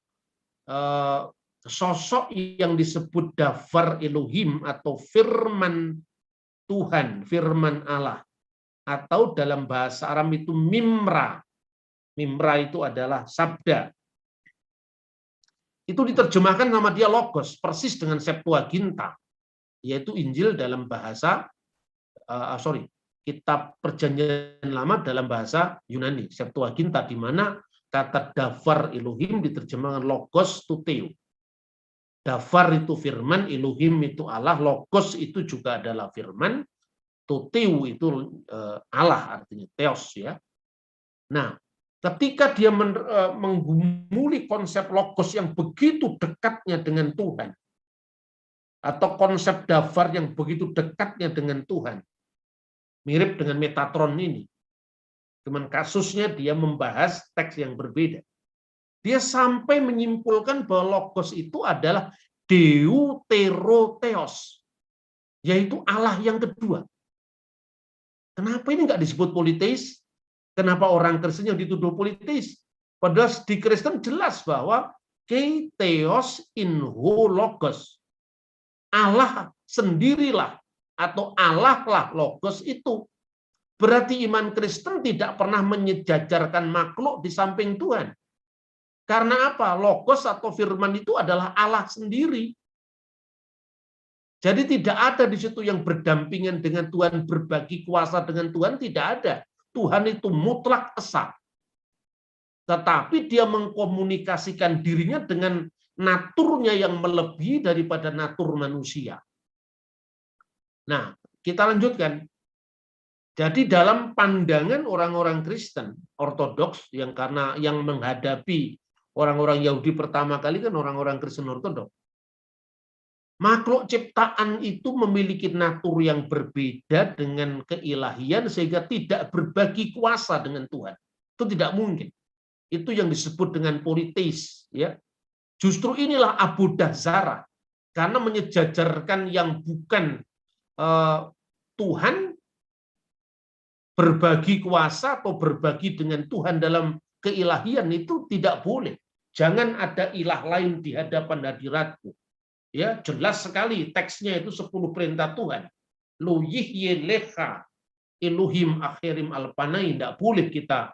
sosok yang disebut Davar Elohim atau firman Tuhan, firman Allah, atau dalam bahasa Aram itu Mimra. Mimra itu adalah sabda. Itu diterjemahkan nama dia Logos, persis dengan Septuaginta, yaitu Injil dalam bahasa Kitab Perjanjian Lama dalam bahasa Yunani, Septuaginta, di mana kata Davar Elohim diterjemahkan Logos Tuteo. Davar itu firman, Elohim itu Allah, Logos itu juga adalah firman, Tuteo itu Allah, artinya Theos ya. Nah, ketika dia menggumuli konsep Logos yang begitu dekatnya dengan Tuhan, atau konsep Davar yang begitu dekatnya dengan Tuhan, mirip dengan Metatron ini, cuman kasusnya dia membahas teks yang berbeda. Dia sampai menyimpulkan bahwa Logos itu adalah Deuterotheos, yaitu Allah yang kedua. Kenapa ini nggak disebut politeis? Kenapa orang Kristen yang dituduh politeis? Padahal di Kristen jelas bahwa Kei Theos in ho Logos. Allah sendirilah atau Allah lah Logos itu. Berarti iman Kristen tidak pernah menyejajarkan makhluk di samping Tuhan. Karena apa? Logos atau firman itu adalah Allah sendiri. Jadi tidak ada di situ yang berdampingan dengan Tuhan, berbagi kuasa dengan Tuhan, tidak ada. Tuhan itu mutlak esa. Tetapi dia mengkomunikasikan dirinya dengan naturnya yang melebihi daripada natur manusia. Nah, kita lanjutkan. Jadi dalam pandangan orang-orang Kristen Ortodoks yang menghadapi orang-orang Yahudi pertama kali kan orang-orang Kristen Ortodoks. Makhluk ciptaan itu memiliki natur yang berbeda dengan keilahian sehingga tidak berbagi kuasa dengan Tuhan. Itu tidak mungkin. Itu yang disebut dengan politeis, ya. Justru inilah abodah zara karena menyejajarkan yang bukan Tuhan berbagi kuasa atau berbagi dengan Tuhan dalam keilahian itu tidak boleh. Jangan ada ilah lain di hadapan hadiratku. Ya, jelas sekali teksnya itu 10 perintah Tuhan. Lo yihye lecha Elohim akhirim alpanai. Tidak boleh kita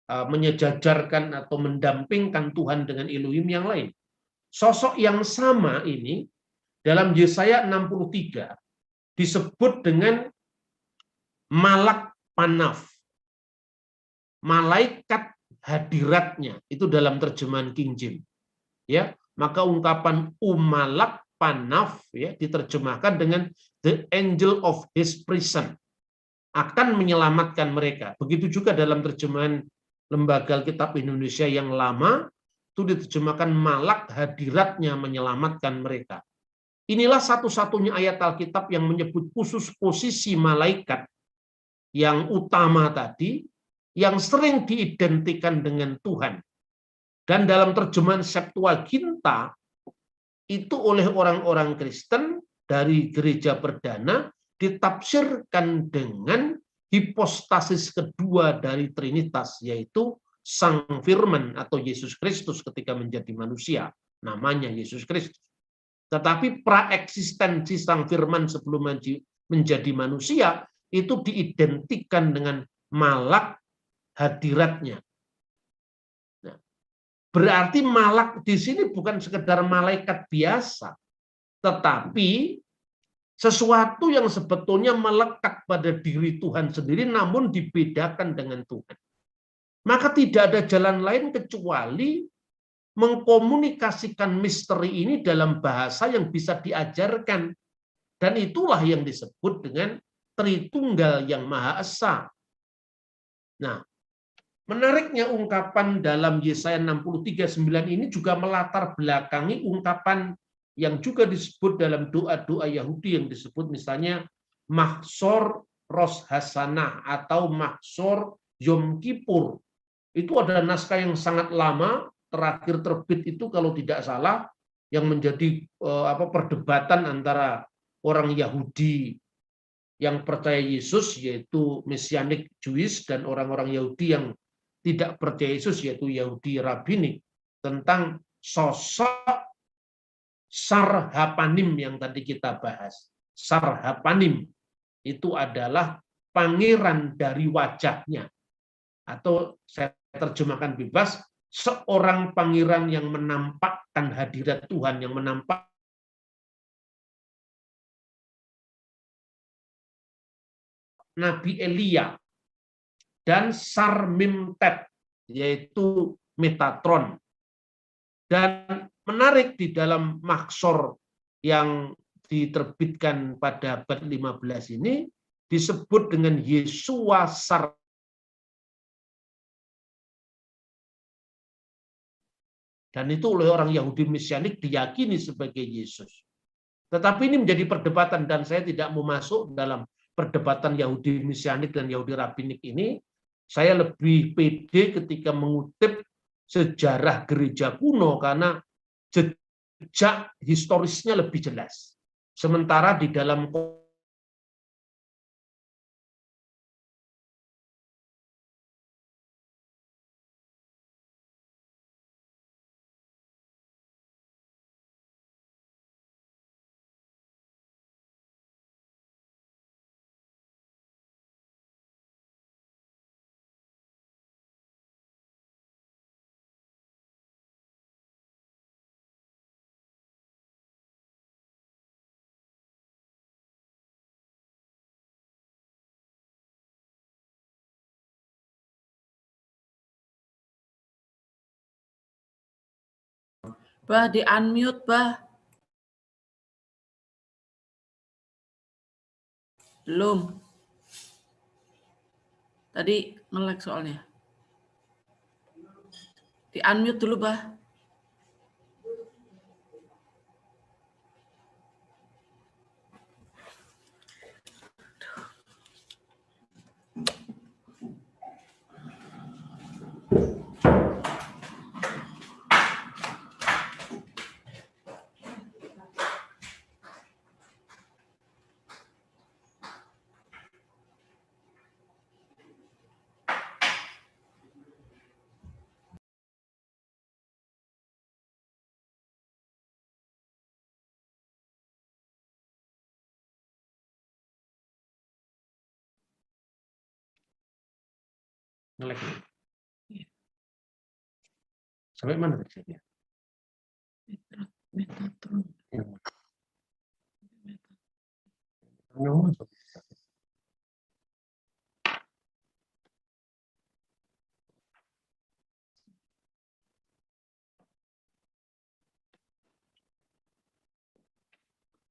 menyejajarkan atau mendampingkan Tuhan dengan Elohim yang lain. Sosok yang sama ini dalam Yesaya 63 disebut dengan malak panaf. Malaikat hadiratnya itu dalam terjemahan King James. Ya, maka ungkapan umalak panaf ya diterjemahkan dengan the angel of his prison, akan menyelamatkan mereka. Begitu juga dalam terjemahan Lembaga Alkitab Indonesia yang lama itu diterjemahkan malak hadiratnya menyelamatkan mereka. Inilah satu-satunya ayat Alkitab yang menyebut khusus posisi malaikat yang utama tadi, yang sering diidentikan dengan Tuhan. Dan dalam terjemahan Septuaginta, itu oleh orang-orang Kristen dari gereja perdana, ditafsirkan dengan hipostasis kedua dari Trinitas, yaitu Sang Firman atau Yesus Kristus ketika menjadi manusia. Namanya Yesus Kristus. Tetapi praeksistensi Sang Firman sebelum menjadi manusia, itu diidentikan dengan malak hadiratnya. Nah, berarti malak di sini bukan sekedar malaikat biasa, tetapi sesuatu yang sebetulnya melekat pada diri Tuhan sendiri namun dibedakan dengan Tuhan. Maka tidak ada jalan lain kecuali mengkomunikasikan misteri ini dalam bahasa yang bisa diajarkan. Dan itulah yang disebut dengan Tritunggal yang Maha Esa. Nah, menariknya ungkapan dalam Yesaya 63:9 ini juga melatar belakangi ungkapan yang juga disebut dalam doa-doa Yahudi yang disebut misalnya Mahsor Rosh Hasanah atau Mahsor Yom Kippur. Itu adalah naskah yang sangat lama, terakhir terbit itu kalau tidak salah yang menjadi perdebatan antara orang Yahudi yang percaya Yesus yaitu Mesianik Jewish dan orang-orang Yahudi yang tidak percaya Yesus yaitu Yahudi Rabbinik tentang sosok Sarhapanim yang tadi kita bahas. Sarhapanim itu adalah pangeran dari wajahnya, atau saya terjemahkan bebas, seorang pangeran yang menampakkan hadirat Tuhan, yang menampak Nabi Elia dan Sarmimtet, yaitu Metatron. Dan menarik di dalam Mahsor yang diterbitkan pada abad 15 ini disebut dengan Yesua Sar. Dan itu oleh orang Yahudi Mesianik diyakini sebagai Yesus. Tetapi ini menjadi perdebatan dan saya tidak mau masuk dalam perdebatan Yahudi Mesianik dan Yahudi Rabbinik ini. Saya lebih pede ketika mengutip sejarah gereja kuno karena jejak historisnya lebih jelas. Sementara di dalam Bah, di unmute, Bah. Belum. Tadi nge-lag soalnya. Di unmute dulu, Bah. Nge-lag. Sampai mana tadi? Metatron.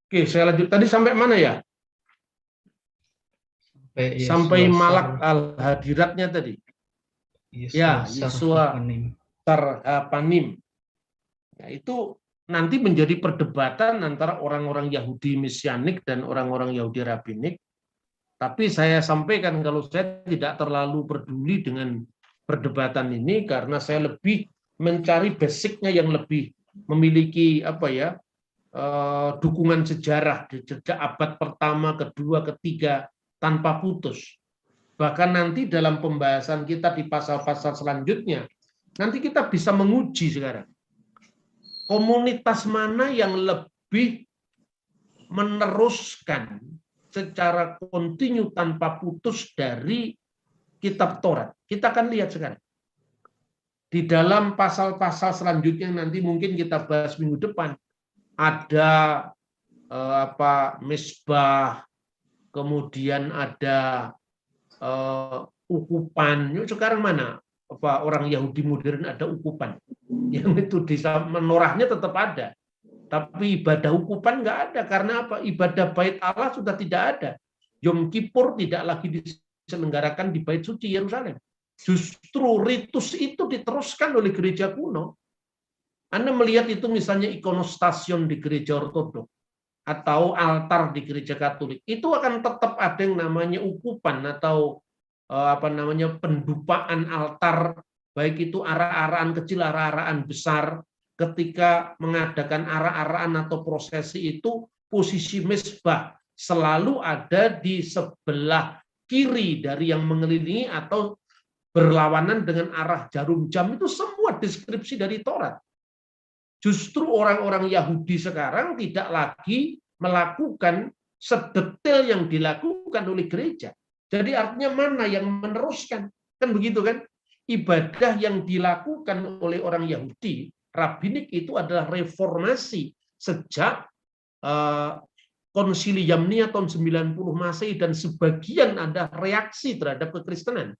Oke, saya lanjut. Tadi sampai mana ya? Sampai Malak al-hadiratnya tadi. Ya, Yesua Sarhapanim. Ya, itu nanti menjadi perdebatan antara orang-orang Yahudi Mesianik dan orang-orang Yahudi Rabinik. Tapi saya sampaikan kalau saya tidak terlalu peduli dengan perdebatan ini karena saya lebih mencari basicnya yang lebih memiliki dukungan sejarah di sejak abad pertama, kedua, ketiga tanpa putus. Bahkan nanti dalam pembahasan kita di pasal-pasal selanjutnya, nanti kita bisa menguji sekarang komunitas mana yang lebih meneruskan secara kontinu tanpa putus dari kitab Taurat. Kita akan lihat sekarang. Di dalam pasal-pasal selanjutnya nanti mungkin kita bahas minggu depan, ada misbah, kemudian ada ukupan. Sekarang mana orang Yahudi modern ada ukupan, yang itu di menorahnya tetap ada, tapi ibadah ukupan nggak ada. Karena apa? Ibadah bait Allah sudah tidak ada. Yom Kippur tidak lagi diselenggarakan di bait suci Yerusalem. Justru ritus itu diteruskan oleh gereja kuno. Anda melihat itu misalnya ikonostasion di gereja Ortodok atau altar di gereja Katolik, itu akan tetap ada yang namanya ukupan atau pendupaan altar, baik itu arah-arahan kecil, arah-arahan besar. Ketika mengadakan arah-arahan atau prosesi itu, posisi mezbah selalu ada di sebelah kiri dari yang mengelilingi atau berlawanan dengan arah jarum jam. Itu semua deskripsi dari Taurat. Justru orang-orang Yahudi sekarang tidak lagi melakukan sedetail yang dilakukan oleh gereja. Jadi artinya mana yang meneruskan? Kan begitu kan? Ibadah yang dilakukan oleh orang Yahudi, Rabinik, itu adalah reformasi sejak Konsili Yamnia tahun 90 Masehi dan sebagian ada reaksi terhadap kekristenan.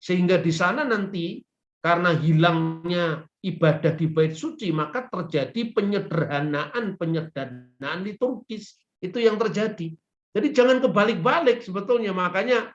Sehingga di sana nanti karena hilangnya ibadah di bait suci, maka terjadi penyederhanaan liturgis. Itu yang terjadi. Jadi jangan kebalik-balik sebetulnya. Makanya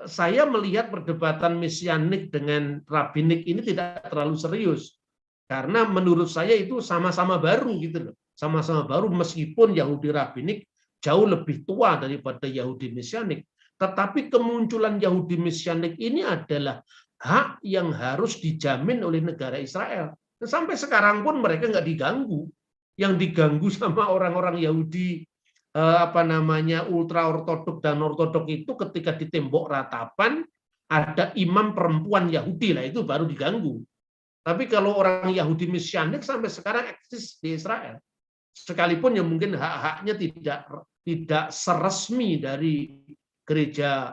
saya melihat perdebatan mesianik dengan rabinik ini tidak terlalu serius. Karena menurut saya itu sama-sama baru gitu loh. Sama-sama baru meskipun Yahudi rabinik jauh lebih tua daripada Yahudi mesianik. Tetapi kemunculan Yahudi mesianik ini adalah hak yang harus dijamin oleh negara Israel. Sampai sekarang pun mereka nggak diganggu. Yang diganggu sama orang-orang Yahudi ultra ortodok dan ortodok itu ketika di tembok ratapan ada imam perempuan Yahudi, lah itu baru diganggu. Tapi kalau orang Yahudi mesianik sampai sekarang eksis di Israel. Sekalipun ya mungkin hak-haknya tidak seresmi dari gereja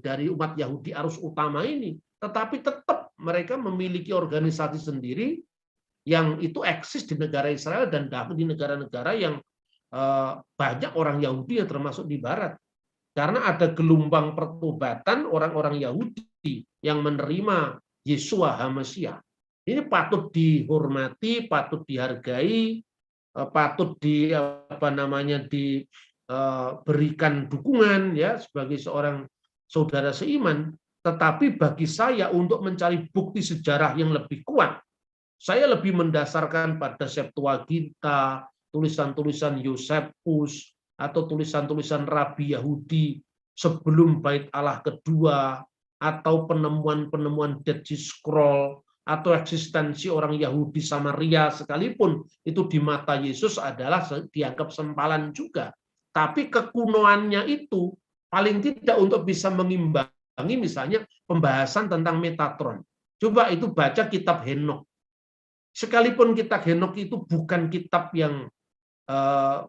dari umat Yahudi arus utama ini, tetapi tetap mereka memiliki organisasi sendiri yang itu eksis di negara Israel dan di negara-negara yang banyak orang Yahudi yang termasuk di Barat. Karena ada gelombang pertobatan orang-orang Yahudi yang menerima Yesua HaMasiah. Ini patut dihormati, patut dihargai, patut diberikan dukungan ya sebagai seorang saudara seiman. Tetapi bagi saya untuk mencari bukti sejarah yang lebih kuat, saya lebih mendasarkan pada Septuaginta, tulisan-tulisan Yosefus, atau tulisan-tulisan Rabi Yahudi sebelum Bait Allah kedua, atau penemuan-penemuan Dead Sea Scroll, atau eksistensi orang Yahudi Samaria sekalipun itu di mata Yesus adalah dianggap sempalan juga. Tapi kekunoannya itu paling tidak untuk bisa mengimbangi misalnya pembahasan tentang Metatron. Coba itu baca kitab Henokh. Sekalipun kitab Henokh itu bukan kitab yang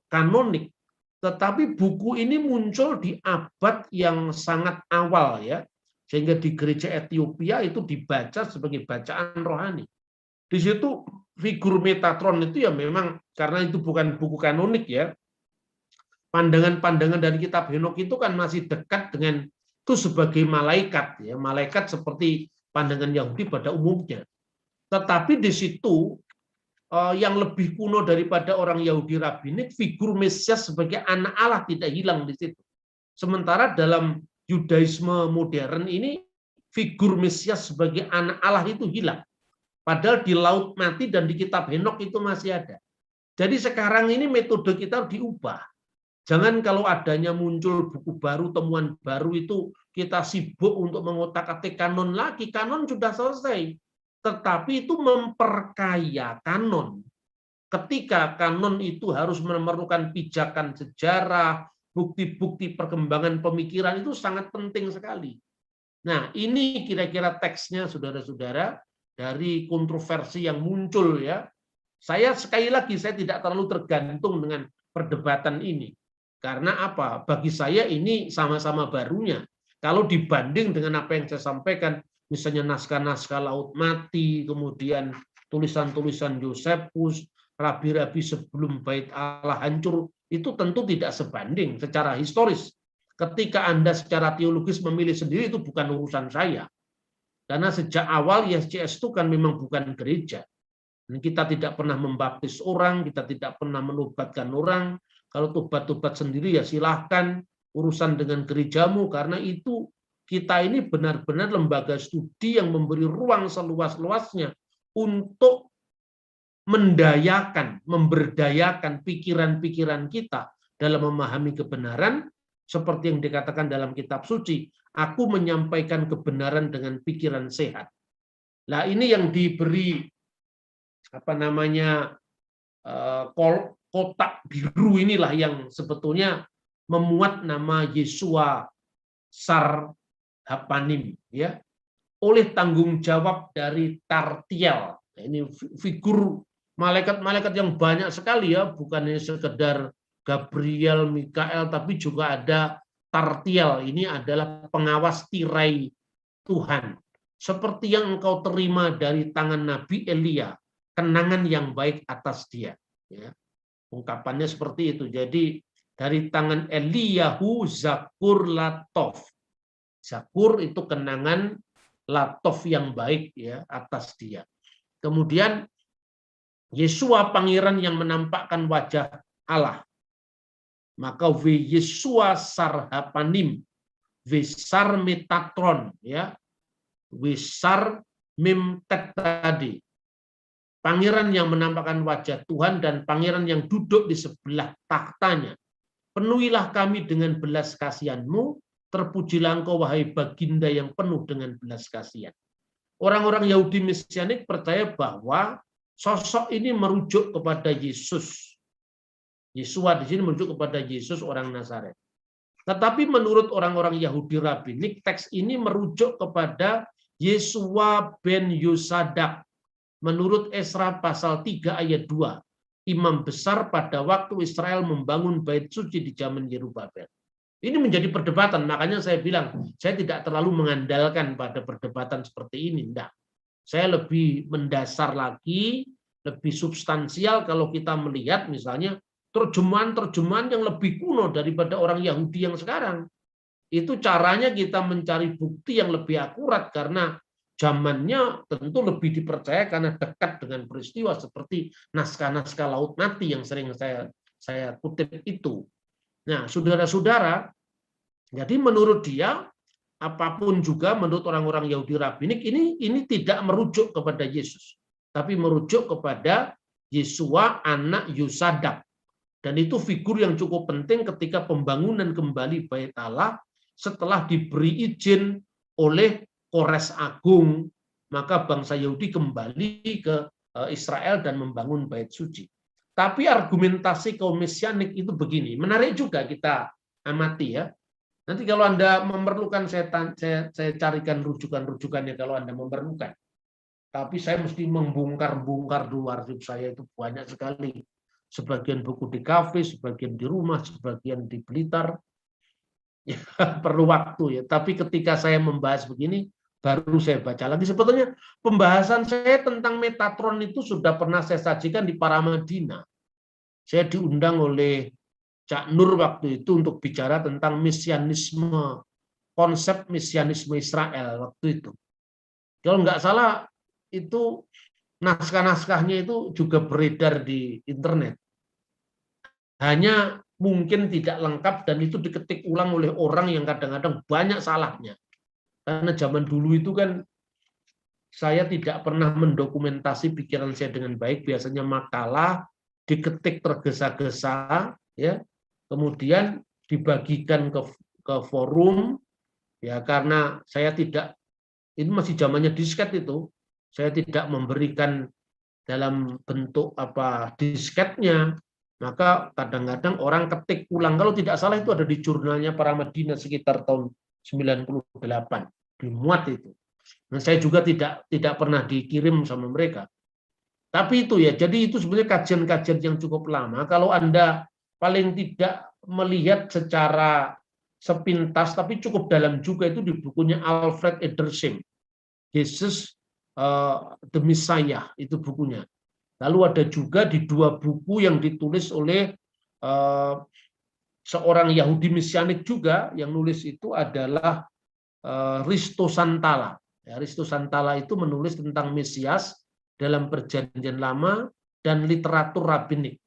kanonik, tetapi buku ini muncul di abad yang sangat awal ya, sehingga di gereja Ethiopia itu dibaca sebagai bacaan rohani. Di situ figur Metatron itu ya memang karena itu bukan buku kanonik ya, pandangan-pandangan dari kitab Henokh itu kan masih dekat dengan itu sebagai malaikat ya, malaikat seperti pandangan Yahudi pada umumnya. Tetapi di situ yang lebih kuno daripada orang Yahudi rabbinik, figur Mesias sebagai anak Allah tidak hilang di situ. Sementara dalam Yudaisme modern ini, figur Mesias sebagai anak Allah itu hilang. Padahal di Laut Mati dan di kitab Henokh itu masih ada. Jadi sekarang ini metode kita diubah. Jangan kalau adanya muncul buku baru, temuan baru itu kita sibuk untuk mengotak-atik kanon lagi. Kanon sudah selesai. Tetapi itu memperkaya kanon. Ketika kanon itu harus memerlukan pijakan sejarah, bukti-bukti perkembangan pemikiran itu sangat penting sekali. Nah, ini kira-kira teksnya saudara-saudara dari kontroversi yang muncul ya. Saya sekali lagi saya tidak terlalu tergantung dengan perdebatan ini. Karena apa? Bagi saya ini sama-sama barunya. Kalau dibanding dengan apa yang saya sampaikan, misalnya naskah-naskah Laut Mati, kemudian tulisan-tulisan Yosefus, rabi-rabi sebelum Bait Allah hancur, itu tentu tidak sebanding secara historis. Ketika Anda secara teologis memilih sendiri, itu bukan urusan saya. Karena sejak awal YSCS itu kan memang bukan gereja. Dan kita tidak pernah membaptis orang, kita tidak pernah menobatkan orang. Kalau tobat-tobat sendiri ya silahkan, urusan dengan gerejamu, karena itu kita ini benar-benar lembaga studi yang memberi ruang seluas-luasnya untuk mendayakan, memberdayakan pikiran-pikiran kita dalam memahami kebenaran, seperti yang dikatakan dalam kitab suci, aku menyampaikan kebenaran dengan pikiran sehat. Nah, ini yang diberi kotak biru inilah yang sebetulnya memuat nama Yeshua Sar-Hapanim ya, oleh tanggung jawab dari Tartiel. Ini figur malaikat-malaikat yang banyak sekali ya, bukan hanya sekedar Gabriel, Mikael, tapi juga ada Tartiel. Ini adalah pengawas tirai Tuhan. Seperti yang engkau terima dari tangan Nabi Elia, kenangan yang baik atas dia. Ya. Ungkapannya seperti itu. Jadi dari tangan Eliyahu Zakur Latov. Zakur itu kenangan, Latov yang baik ya atas dia. Kemudian Yesua pangeran yang menampakkan wajah Allah. Maka we Yesua Sar-Hapanim, we Sar Metatron ya. We Sar Mimtet tadi. Pangeran yang menampakkan wajah Tuhan dan pangeran yang duduk di sebelah tahtanya. Penuhilah kami dengan belas kasihan-Mu, terpujilah Engkau wahai baginda yang penuh dengan belas kasihan. Orang-orang Yahudi Mesianik percaya bahwa sosok ini merujuk kepada Yesus. Yesua di sini merujuk kepada Yesus orang Nazaret. Tetapi menurut orang-orang Yahudi rabbinik, teks ini merujuk kepada Yesua ben Yosadak. Menurut Esra pasal 3 ayat 2, imam besar pada waktu Israel membangun bait suci di zaman Yerubabel. Ini menjadi perdebatan, makanya saya bilang, saya tidak terlalu mengandalkan pada perdebatan seperti ini. Enggak. Saya lebih mendasar lagi, lebih substansial kalau kita melihat misalnya terjemahan-terjemahan yang lebih kuno daripada orang Yahudi yang sekarang. Itu caranya kita mencari bukti yang lebih akurat, karena zamannya tentu lebih dipercaya karena dekat dengan peristiwa seperti naskah-naskah Laut Mati yang sering saya kutip itu. Nah, saudara-saudara, jadi menurut dia apapun juga menurut orang-orang Yahudi rabbinik ini tidak merujuk kepada Yesus, tapi merujuk kepada Yesua anak Yosadak. Dan itu figur yang cukup penting ketika pembangunan kembali Bait Allah setelah diberi izin oleh Kores Agung, maka bangsa Yahudi kembali ke Israel dan membangun Bait Suci. Tapi argumentasi kaum Mesianik itu begini, menarik juga kita amati ya. Nanti kalau Anda memerlukan, saya carikan rujukan-rujukannya kalau Anda memerlukan. Tapi saya mesti membongkar-bongkar dulu arsip saya itu banyak sekali. Sebagian buku di kafe, sebagian di rumah, sebagian di Blitar. Ya, perlu waktu ya. Tapi ketika saya membahas begini, baru saya baca lagi. Sebetulnya pembahasan saya tentang Metatron itu sudah pernah saya sajikan di Paramadina. Saya diundang oleh Cak Nur waktu itu untuk bicara tentang mesianisme, konsep mesianisme Israel waktu itu. Kalau nggak salah, itu naskah-naskahnya itu juga beredar di internet. Hanya mungkin tidak lengkap dan itu diketik ulang oleh orang yang kadang-kadang banyak salahnya. Karena zaman dulu itu kan saya tidak pernah mendokumentasi pikiran saya dengan baik, biasanya makalah diketik tergesa-gesa, ya, kemudian dibagikan ke forum, ya karena saya tidak, ini masih zamannya disket itu, saya tidak memberikan dalam bentuk disketnya, maka kadang-kadang orang ketik ulang. Kalau tidak salah itu ada di jurnalnya Paramadina sekitar tahun 98, dimuat itu. Nah, saya juga tidak pernah dikirim sama mereka. Tapi itu ya, jadi itu sebenarnya kajian-kajian yang cukup lama. Kalau Anda paling tidak melihat secara sepintas, tapi cukup dalam juga itu di bukunya Alfred Edersheim, Jesus the Messiah, itu bukunya. Lalu ada juga di 2 buku yang ditulis oleh seorang Yahudi Mesianik juga, yang nulis itu adalah Risto Santala. Ya, Risto Santala itu menulis tentang Mesias dalam Perjanjian Lama dan literatur rabbinik.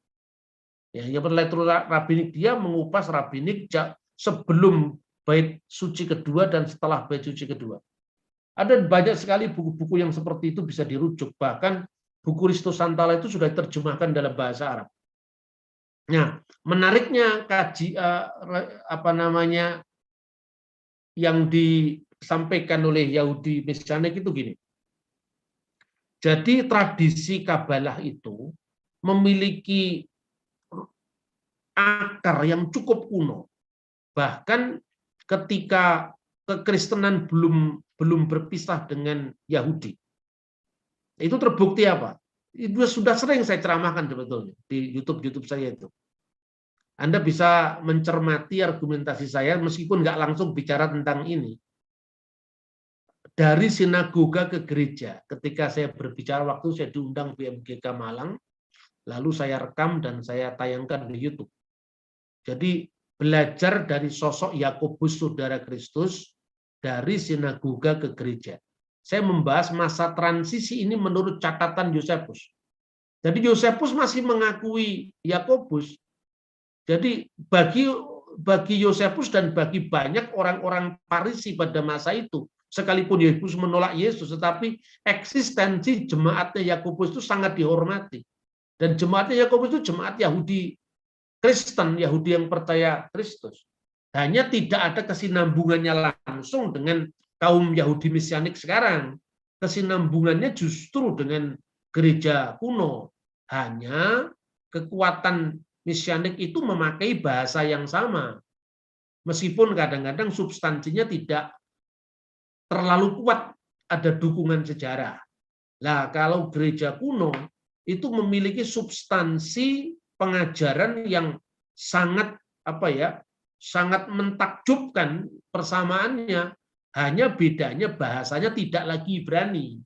Ya, yang literatur rabbinik dia mengupas rabbinik sebelum Bait Suci kedua dan setelah Bait Suci kedua. Ada banyak sekali buku-buku yang seperti itu bisa dirujuk. Bahkan buku Risto Santala itu sudah diterjemahkan dalam bahasa Arab. Nah, menariknya yang disampaikan oleh Yahudi Mesianik itu gini. Jadi tradisi Kabalah itu memiliki akar yang cukup kuno. Bahkan ketika kekristenan belum berpisah dengan Yahudi. Itu terbukti apa? Itu sudah sering saya ceramahkan sebetulnya di YouTube saya itu. Anda bisa mencermati argumentasi saya meskipun nggak langsung bicara tentang ini. Dari sinagoga ke gereja, ketika saya berbicara waktu saya diundang BMGK Malang, lalu saya rekam dan saya tayangkan di YouTube. Jadi belajar dari sosok Yakobus Saudara Kristus dari sinagoga ke gereja. Saya membahas masa transisi ini menurut catatan Yosefus. Jadi Yosefus masih mengakui Yakobus. Jadi bagi Yosefus dan bagi banyak orang-orang Farisi pada masa itu, sekalipun Yesus menolak Yesus, tetapi eksistensi jemaatnya Yakobus itu sangat dihormati. Dan jemaatnya Yakobus itu jemaat Yahudi Kristen, Yahudi yang percaya Kristus. Hanya tidak ada kesinambungannya langsung dengan kaum Yahudi Mesianik sekarang. Kesinambungannya justru dengan gereja kuno. Hanya kekuatan Mesianik itu memakai bahasa yang sama. Meskipun kadang-kadang substansinya tidak terlalu kuat, ada dukungan sejarah. Nah, kalau gereja kuno itu memiliki substansi pengajaran yang sangat sangat mentakjubkan persamaannya. Hanya bedanya bahasanya tidak lagi Ibrani,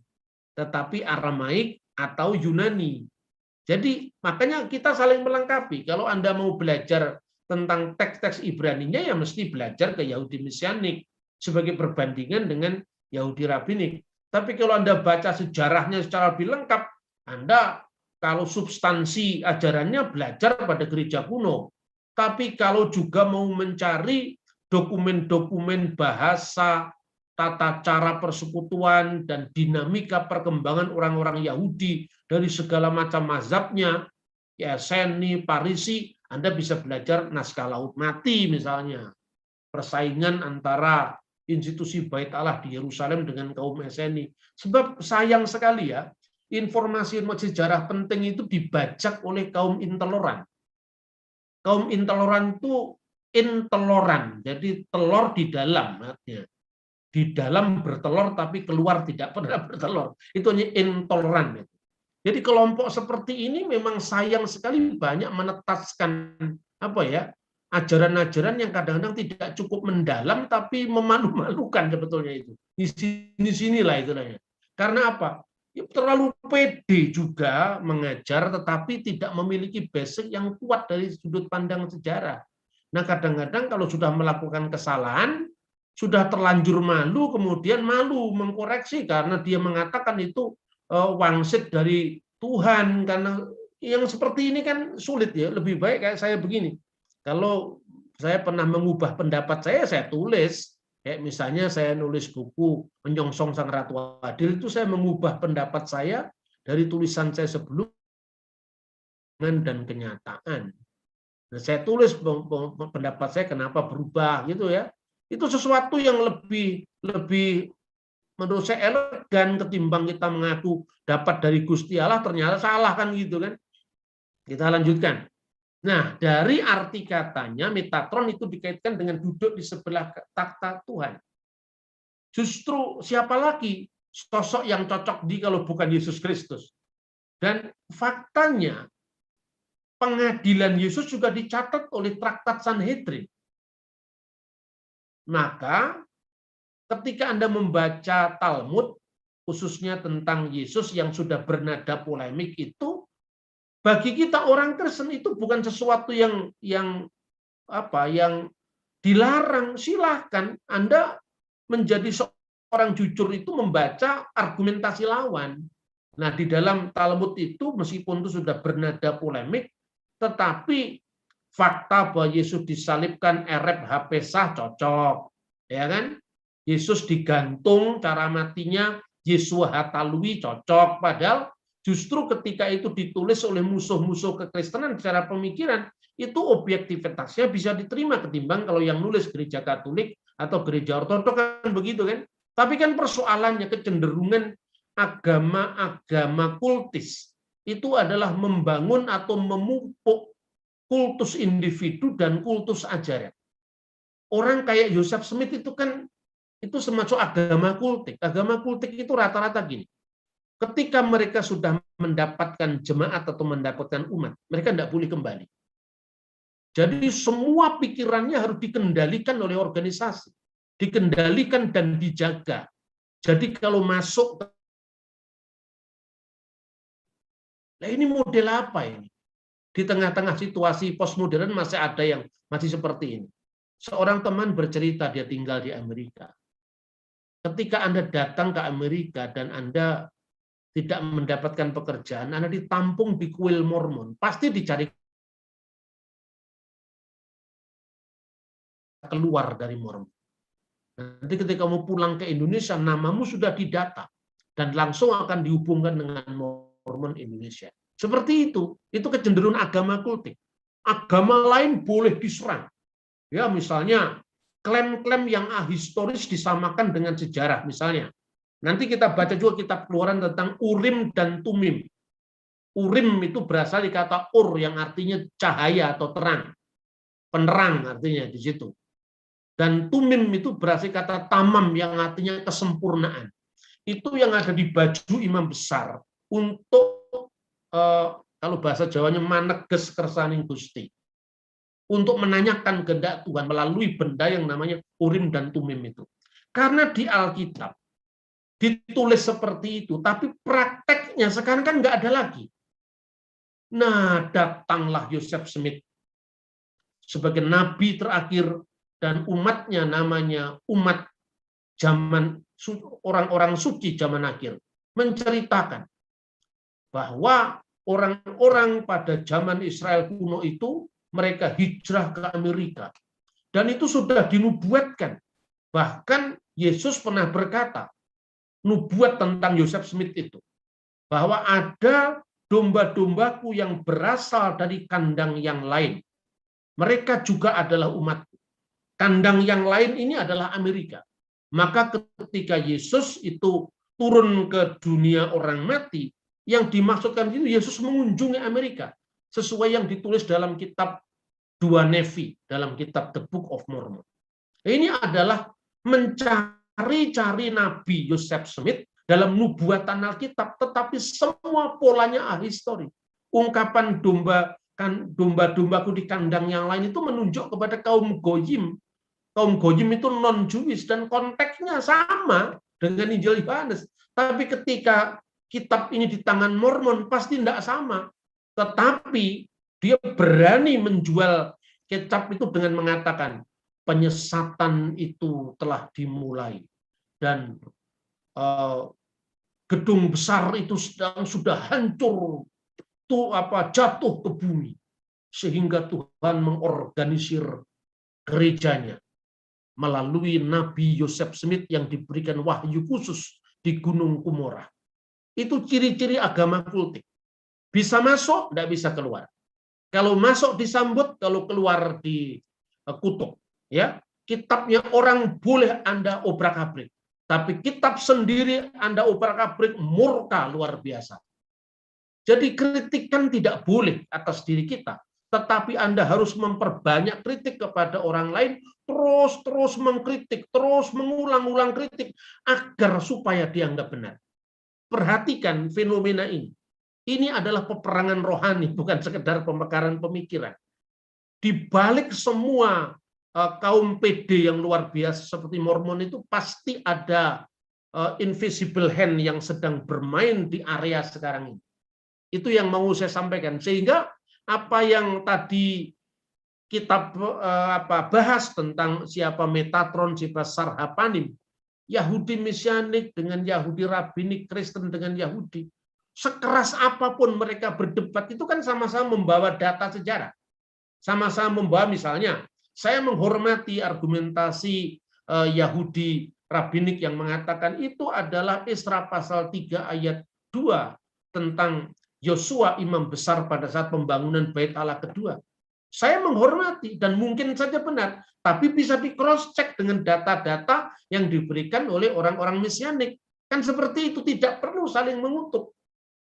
tetapi Aramaik atau Yunani. Jadi makanya kita saling melengkapi. Kalau Anda mau belajar tentang teks-teks Ibraninya, ya mesti belajar ke Yahudi Mesianik sebagai perbandingan dengan Yahudi Rabbinik. Tapi kalau Anda baca sejarahnya secara lebih lengkap, Anda kalau substansi ajarannya belajar pada gereja kuno. Tapi kalau juga mau mencari dokumen-dokumen bahasa, tata cara persekutuan, dan dinamika perkembangan orang-orang Yahudi dari segala macam mazhabnya, ya Seni, Parisi, Anda bisa belajar naskah Laut Mati misalnya. Persaingan antara institusi Bait Allah di Yerusalem dengan kaum Eseni. Sebab sayang sekali ya, informasi sejarah penting itu dibajak oleh kaum intoleran. Kaum intoleran itu intoleran, jadi telur di dalam artinya. Di dalam bertelur tapi keluar tidak pernah bertelur. Itu hanya intoleran. Jadi kelompok seperti ini memang sayang sekali banyak menetaskan apa ya, ajaran-ajaran yang kadang-kadang tidak cukup mendalam tapi memalu-malukan sebetulnya itu. Di sini-sinilah istilahnya. Karena apa? Terlalu pede juga mengajar tetapi tidak memiliki basic yang kuat dari sudut pandang sejarah. Nah, kadang-kadang kalau sudah melakukan kesalahan, sudah terlanjur malu, kemudian malu mengkoreksi karena dia mengatakan itu wangsit dari Tuhan. Karena yang seperti ini kan sulit ya. Lebih baik kayak saya begini. Kalau saya pernah mengubah pendapat saya tulis. Kayak misalnya saya nulis buku Menyongsong Sang Ratu Adil, itu saya mengubah pendapat saya dari tulisan saya sebelum dan kenyataan. Nah, saya tulis pendapat saya kenapa berubah gitu ya. Itu sesuatu yang lebih menurut saya elegan ketimbang kita mengaku dapat dari Gusti Allah ternyata salah kan gitu kan. Kita lanjutkan. Nah, dari arti katanya Metatron itu dikaitkan dengan duduk di sebelah takhta Tuhan. Justru siapa lagi sosok yang cocok kalau bukan Yesus Kristus? Dan faktanya pengadilan Yesus juga dicatat oleh Traktat Sanhedrin. Maka ketika Anda membaca Talmud, khususnya tentang Yesus yang sudah bernada polemik itu, bagi kita orang Kristen itu bukan sesuatu yang dilarang. Silahkan Anda menjadi seorang jujur itu membaca argumentasi lawan. Nah, di dalam Talmud itu meskipun itu sudah bernada polemik, tetapi fakta bahwa Yesus disalibkan erep hapesah cocok, ya kan? Yesus digantung, cara matinya Yesua hatalui cocok. Padahal justru ketika itu ditulis oleh musuh-musuh kekristenan secara pemikiran, itu objektivitasnya bisa diterima ketimbang kalau yang nulis gereja Katolik atau gereja Ortodok kan begitu kan. Tapi kan persoalannya kecenderungan agama-agama kultis itu adalah membangun atau memupuk kultus individu dan kultus ajaran. Orang kayak Joseph Smith itu kan itu semacam agama kultik. Agama kultik itu rata-rata gini. Ketika mereka sudah mendapatkan jemaat atau mendapatkan umat, mereka tidak boleh kembali. Jadi semua pikirannya harus dikendalikan oleh organisasi. Dikendalikan dan dijaga. Jadi kalau masuk, nah ini model apa ini? Di tengah-tengah situasi postmodern masih ada yang masih seperti ini. Seorang teman bercerita dia tinggal di Amerika. Ketika Anda datang ke Amerika dan Anda tidak mendapatkan pekerjaan, Anda ditampung di kuil Mormon, pasti dicari keluar dari Mormon. Nanti ketika kamu pulang ke Indonesia, namamu sudah didata dan langsung akan dihubungkan dengan Mormon Indonesia. Seperti itu kecenderungan agama kultik. Agama lain boleh diserang. Ya, misalnya klaim-klaim yang ahistoris disamakan dengan sejarah misalnya. Nanti kita baca juga kitab Keluaran tentang Urim dan Tumim. Urim itu berasal dari kata ur yang artinya cahaya atau terang. Penerang artinya di situ. Dan Tumim itu berasal dari kata tamam yang artinya kesempurnaan. Itu yang ada di baju imam besar untuk kalau bahasa Jawanya maneges kersaning Gusti. Untuk menanyakan kehendak Tuhan melalui benda yang namanya Urim dan Tumim itu. Karena di Alkitab ditulis seperti itu, tapi prakteknya sekarang kan nggak ada lagi. Nah, datanglah Joseph Smith sebagai nabi terakhir dan umatnya namanya umat orang-orang suci zaman akhir menceritakan bahwa orang-orang pada zaman Israel kuno itu mereka hijrah ke Amerika. Dan itu sudah dinubuatkan. Bahkan Yesus pernah berkata, nubuat tentang Joseph Smith itu, bahwa ada domba-dombaku yang berasal dari kandang yang lain. Mereka juga adalah umatku. Kandang yang lain ini adalah Amerika. Maka ketika Yesus itu turun ke dunia orang mati, yang dimaksudkan itu Yesus mengunjungi Amerika. Sesuai yang ditulis dalam kitab 2 Nefi, dalam kitab The Book of Mormon. Ini adalah mencari-cari Nabi Joseph Smith dalam nubuatan Alkitab, tetapi semua polanya ahistori. Ungkapan domba-dombaku di kandang yang lain itu menunjuk kepada kaum Goyim. Kaum Goyim itu non-Jewish dan konteksnya sama dengan Injil Yohanes. Tapi ketika kitab ini di tangan Mormon pasti tidak sama. Tetapi dia berani menjual kitab itu dengan mengatakan penyesatan itu telah dimulai dan gedung besar itu sudah hancur, jatuh ke bumi, sehingga Tuhan mengorganisir gerejanya melalui Nabi Joseph Smith yang diberikan wahyu khusus di Gunung Kumorah. Itu ciri-ciri agama kultik. Bisa masuk, tidak bisa keluar. Kalau masuk disambut, kalau keluar dikutuk. Ya, kitabnya orang boleh Anda obrak-abrik. Tapi kitab sendiri Anda obrak-abrik, murka luar biasa. Jadi kritikan tidak boleh atas diri kita. Tetapi Anda harus memperbanyak kritik kepada orang lain, terus mengkritik, terus mengulang-ulang kritik, agar supaya dianggap benar. Perhatikan fenomena ini. Ini adalah peperangan rohani, bukan sekedar pemekaran pemikiran. Di balik semua kaum PD yang luar biasa seperti Mormon itu pasti ada invisible hand yang sedang bermain di area sekarang ini. Itu yang mau saya sampaikan. Sehingga apa yang tadi kita bahas tentang siapa Metatron, siapa Sarhapanim, Yahudi Mesianik dengan Yahudi Rabinik, Kristen dengan Yahudi, sekeras apapun mereka berdebat itu kan sama-sama membawa data sejarah. Sama-sama membawa misalnya, saya menghormati argumentasi Yahudi Rabinik yang mengatakan itu adalah Esra pasal 3 ayat 2 tentang Yosua imam besar pada saat pembangunan Bait Allah kedua. Saya menghormati dan mungkin saja benar, tapi bisa di cross check dengan data-data yang diberikan oleh orang-orang Mesianik. Kan seperti itu, tidak perlu saling mengutuk.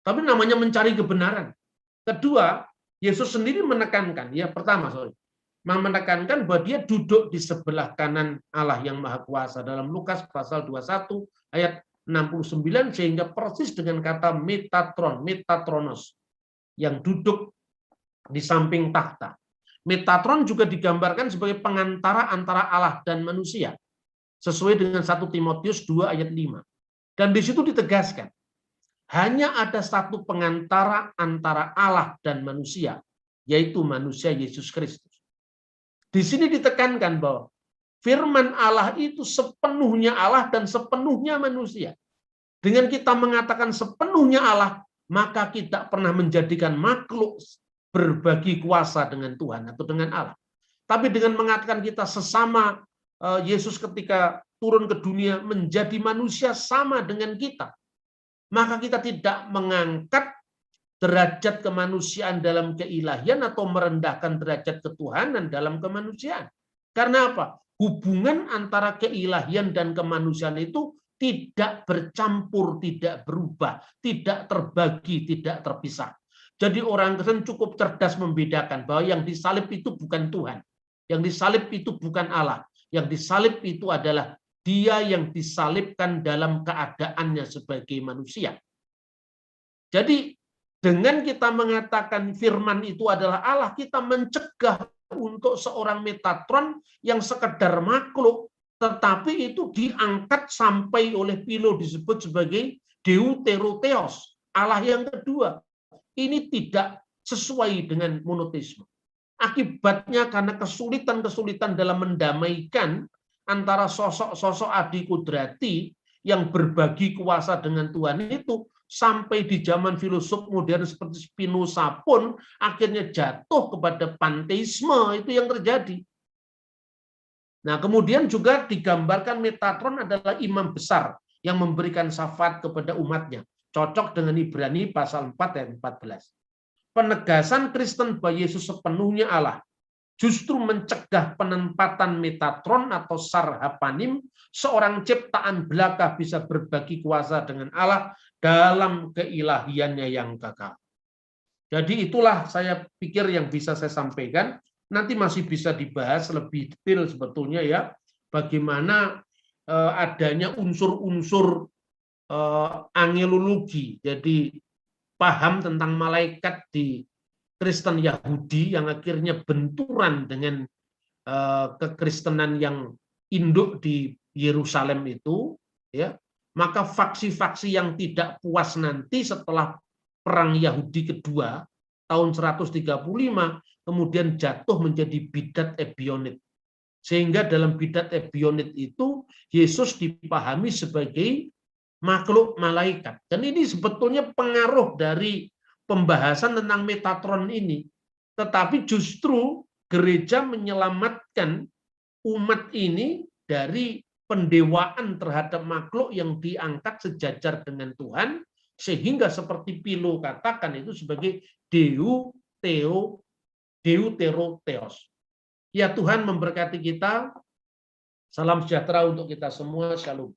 Tapi namanya mencari kebenaran. Kedua, Yesus sendiri menekankan, menekankan bahwa dia duduk di sebelah kanan Allah yang Maha Kuasa dalam Lukas pasal 21 ayat 69, sehingga persis dengan kata Metatron, Metatronos, yang duduk di samping tahta. Metatron juga digambarkan sebagai pengantara antara Allah dan manusia, sesuai dengan 1 Timotius 2 ayat 5. Dan di situ ditegaskan, hanya ada satu pengantara antara Allah dan manusia, yaitu manusia Yesus Kristus. Di sini ditekankan bahwa firman Allah itu sepenuhnya Allah dan sepenuhnya manusia. Dengan kita mengatakan sepenuhnya Allah, maka kita pernah menjadikan makhluk berbagi kuasa dengan Tuhan atau dengan Allah. Tapi dengan mengatakan kita sesama Yesus ketika turun ke dunia menjadi manusia sama dengan kita, maka kita tidak mengangkat derajat kemanusiaan dalam keilahian atau merendahkan derajat ketuhanan dalam kemanusiaan. Karena apa? Hubungan antara keilahian dan kemanusiaan itu tidak bercampur, tidak berubah, tidak terbagi, tidak terpisah. Jadi orang Kristen cukup cerdas membedakan bahwa yang disalib itu bukan Tuhan, yang disalib itu bukan Allah, yang disalib itu adalah Dia yang disalibkan dalam keadaannya sebagai manusia. Jadi dengan kita mengatakan firman itu adalah Allah, kita mencegah untuk seorang Metatron yang sekedar makhluk, tetapi itu diangkat sampai oleh Philo disebut sebagai Deuterotheos, Allah yang kedua. Ini tidak sesuai dengan monoteisme. Akibatnya karena kesulitan-kesulitan dalam mendamaikan antara sosok-sosok adi kudrati yang berbagi kuasa dengan Tuhan itu sampai di zaman filosof modern seperti Spinoza pun akhirnya jatuh kepada panteisme, itu yang terjadi. Nah, kemudian juga digambarkan Metatron adalah imam besar yang memberikan syafaat kepada umatnya. Cocok dengan Ibrani pasal 4 ayat 14. Penegasan Kristen bahwa Yesus sepenuhnya Allah justru mencegah penempatan Metatron atau Sarhapanim, seorang ciptaan belaka bisa berbagi kuasa dengan Allah dalam keilahiannya yang kekal. Jadi itulah saya pikir yang bisa saya sampaikan. Nanti masih bisa dibahas lebih detail sebetulnya ya, bagaimana adanya unsur-unsur angelologi, jadi paham tentang malaikat di Kristen Yahudi yang akhirnya benturan dengan kekristenan yang induk di Yerusalem itu, ya, maka faksi-faksi yang tidak puas nanti setelah perang Yahudi kedua tahun 135 kemudian jatuh menjadi bidat Ebionit, sehingga dalam bidat Ebionit itu Yesus dipahami sebagai makhluk malaikat. Dan ini sebetulnya pengaruh dari pembahasan tentang Metatron ini. Tetapi justru gereja menyelamatkan umat ini dari pendewaan terhadap makhluk yang diangkat sejajar dengan Tuhan, sehingga seperti Philo katakan itu sebagai Deuterotheos. Ya, Tuhan memberkati kita. Salam sejahtera untuk kita semua. Shalom.